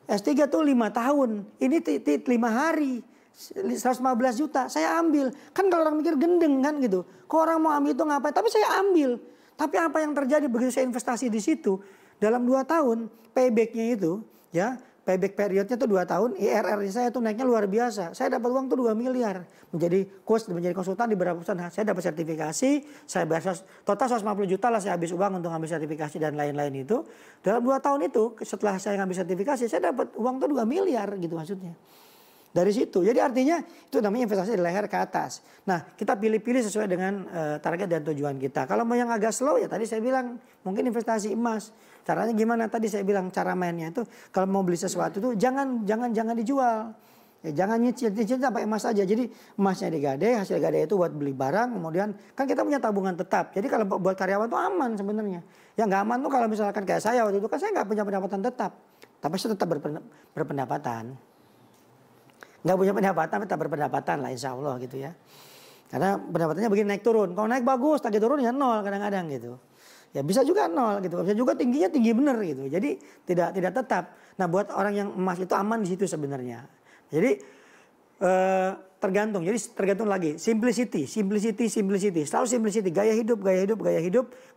S3 tuh 5 tahun, ini 5 hari, 115 juta, saya ambil. Kan kalau orang mikir gendeng kan gitu, kok orang mau ambil itu ngapain, tapi saya ambil. Tapi apa yang terjadi begitu saya investasi di situ, dalam 2 tahun, payback-nya itu, ya payback periodnya tuh 2 tahun, IRR saya tuh naiknya luar biasa. Saya dapat uang tuh 2 miliar, menjadi coach, menjadi konsultan di beberapa perusahaan. Saya dapat sertifikasi, saya bayar total 150 juta lah saya habis uang untuk ngambil sertifikasi dan lain-lain itu. Dalam 2 tahun itu, setelah saya ngambil sertifikasi, saya dapat uang tuh 2 miliar gitu maksudnya. Dari situ, jadi artinya itu namanya investasi dari leher ke atas. Nah kita pilih-pilih sesuai dengan target dan tujuan kita. Kalau mau yang agak slow ya tadi saya bilang mungkin investasi emas. Caranya gimana tadi saya bilang cara mainnya itu kalau mau beli sesuatu itu jangan dijual. Ya, jangan nyicil sampai emas aja. Jadi emasnya digade, hasil gade itu buat beli barang. Kemudian kan kita punya tabungan tetap. Jadi kalau buat karyawan itu aman sebenarnya. Yang nggak aman tuh kalau misalkan kayak saya waktu itu kan saya nggak punya pendapatan tetap. Tapi saya tetap berpendapatan. Nggak punya pendapatan, tetap berpendapatan lah insya Allah gitu ya. Karena pendapatannya begini naik turun. Kalau naik bagus, lagi turun ya 0 kadang-kadang gitu. Ya bisa juga 0 gitu. Bisa juga tingginya tinggi bener gitu. Jadi tidak tetap. Nah buat orang yang emas itu aman di situ sebenarnya. Jadi tergantung. Jadi tergantung lagi. Simplicity. Selalu simplicity. Gaya hidup.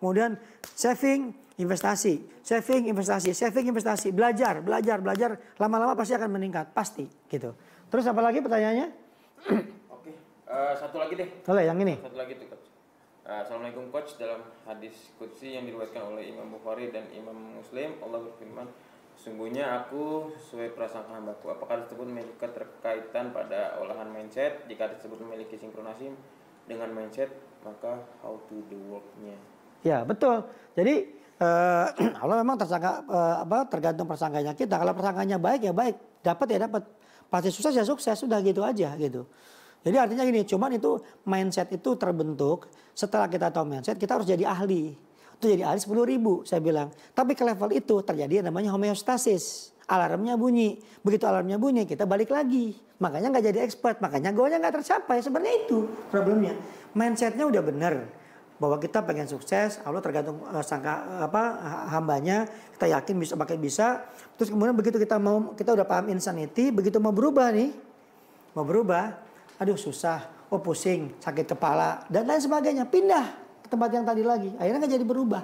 Kemudian saving, investasi. Belajar. Lama-lama pasti akan meningkat. Pasti gitu. Terus apa lagi pertanyaannya? Oke, satu lagi deh. Oleh yang ini. Satu lagi tuh Coach. Assalamualaikum Coach. Dalam hadis qudsi yang diriwayatkan oleh Imam Bukhari dan Imam Muslim, Allah berfirman, sesungguhnya aku sesuai prasangka hambaku. Apakah tersebut memiliki keterkaitan pada olahan mindset? Jika tersebut memiliki sinkronasi dengan mindset, maka how to do work-nya? Ya betul. Jadi Allah memang tergantung prasangkanya kita. Kalau prasangkanya baik ya baik, dapat ya dapat. Pasti sukses ya sukses, sudah gitu aja gitu. Jadi artinya gini, cuman itu mindset itu terbentuk setelah kita tahu mindset, kita harus jadi ahli. Itu jadi ahli 10.000 saya bilang. Tapi ke level itu terjadi namanya homeostasis. Alarmnya bunyi. Begitu alarmnya bunyi kita balik lagi. Makanya nggak jadi expert, makanya goalnya nggak tercapai. Sebenarnya itu problemnya. Mindsetnya udah benar. Bahwa kita pengen sukses, Allah tergantung hambanya, kita yakin bisa. Terus kemudian begitu kita udah paham insanity, begitu mau berubah, aduh susah, pusing, sakit kepala dan lain sebagainya, pindah ke tempat yang tadi lagi, akhirnya nggak jadi berubah.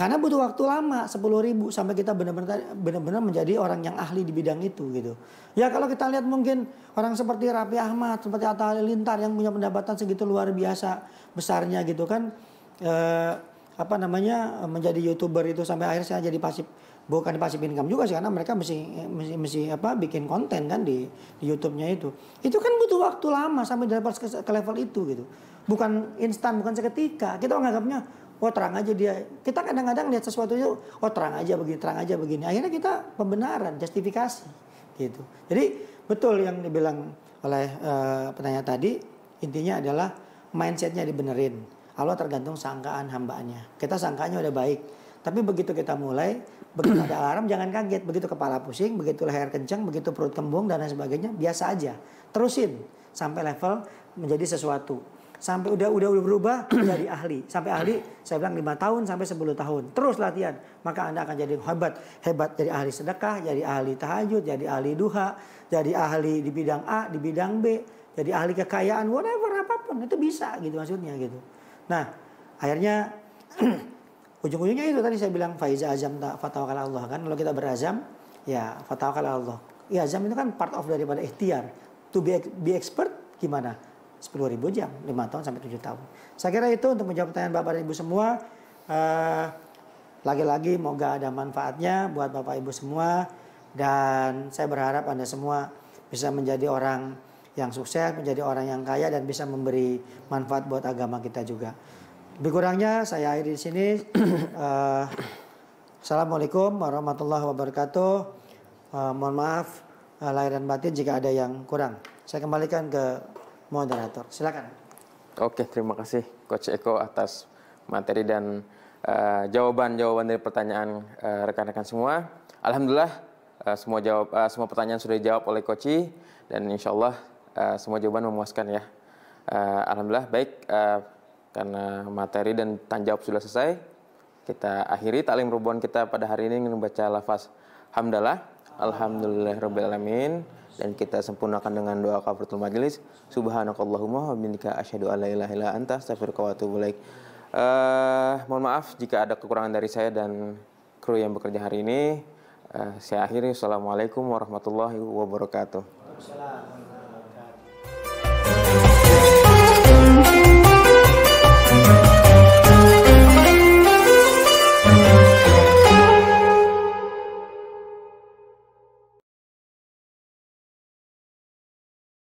Karena butuh waktu lama 10.000 sampai kita benar-benar menjadi orang yang ahli di bidang itu gitu. Ya kalau kita lihat mungkin orang seperti Raffi Ahmad, seperti Atta Halilintar yang punya pendapatan segitu luar biasa besarnya gitu kan. menjadi YouTuber itu sampai akhirnya saya jadi bukan pasif income juga sih, karena mereka mesti bikin konten kan di YouTube-nya itu. Itu kan butuh waktu lama sampai dapat ke level itu gitu. Bukan instan, bukan seketika. Kita menganggapnya terang aja dia. Kita kadang-kadang lihat sesuatu itu terang aja begini. Akhirnya kita pembenaran, justifikasi gitu. Jadi betul yang dibilang oleh penanya tadi, intinya adalah mindsetnya dibenerin. Allah tergantung sangkaan hambanya. Kita sangkanya udah baik, tapi begitu kita mulai, begitu ada alarm jangan kaget, begitu kepala pusing, begitu leher kencang, begitu perut kembung dan lain sebagainya, biasa aja. Terusin sampai level menjadi sesuatu. Sampai udah berubah jadi ahli. Sampai ahli saya bilang 5 tahun sampai 10 tahun. Terus latihan, maka Anda akan jadi hebat jadi ahli sedekah, jadi ahli tahajud, jadi ahli duha, jadi ahli di bidang A, di bidang B, jadi ahli kekayaan, whatever apapun itu bisa gitu maksudnya gitu. Nah, akhirnya ujung-ujungnya itu tadi saya bilang faiza azam fatawakal Allah kan. Kalau kita berazam, ya fatawakal Allah. Ya azam itu kan part of daripada ikhtiar. To be expert gimana? 10.000 jam, 5 tahun sampai 7 tahun. Saya kira itu untuk menjawab pertanyaan Bapak dan Ibu semua. Lagi-lagi moga ada manfaatnya buat Bapak Ibu semua. Dan saya berharap Anda semua bisa menjadi orang yang sukses, menjadi orang yang kaya dan bisa memberi manfaat buat agama kita juga. Lebih kurangnya saya akhiri di sini. Assalamualaikum warahmatullahi wabarakatuh. Mohon maaf lahir dan batin jika ada yang kurang. Saya kembalikan ke moderator. Silakan. Oke, terima kasih Coach Eko atas materi dan jawaban-jawaban dari pertanyaan rekan-rekan semua. Alhamdulillah semua pertanyaan sudah dijawab oleh Coach dan insya Allah semua jawaban memuaskan ya. Alhamdulillah baik, karena materi dan tanya jawab sudah selesai, kita akhiri taklim rubuhan kita pada hari ini dengan membaca lafaz hamdalah, alhamdulillahirabbil alamin, dan kita sempurnakan dengan doa kafaratul majelis. Subhanakallahumma wa bihamdika asyhadu an la ilaha illa anta astaghfiruka wa atubu ilaik. Mohon maaf jika ada kekurangan dari saya dan kru yang bekerja hari ini. Saya akhiri. Assalamualaikum warahmatullahi wabarakatuh.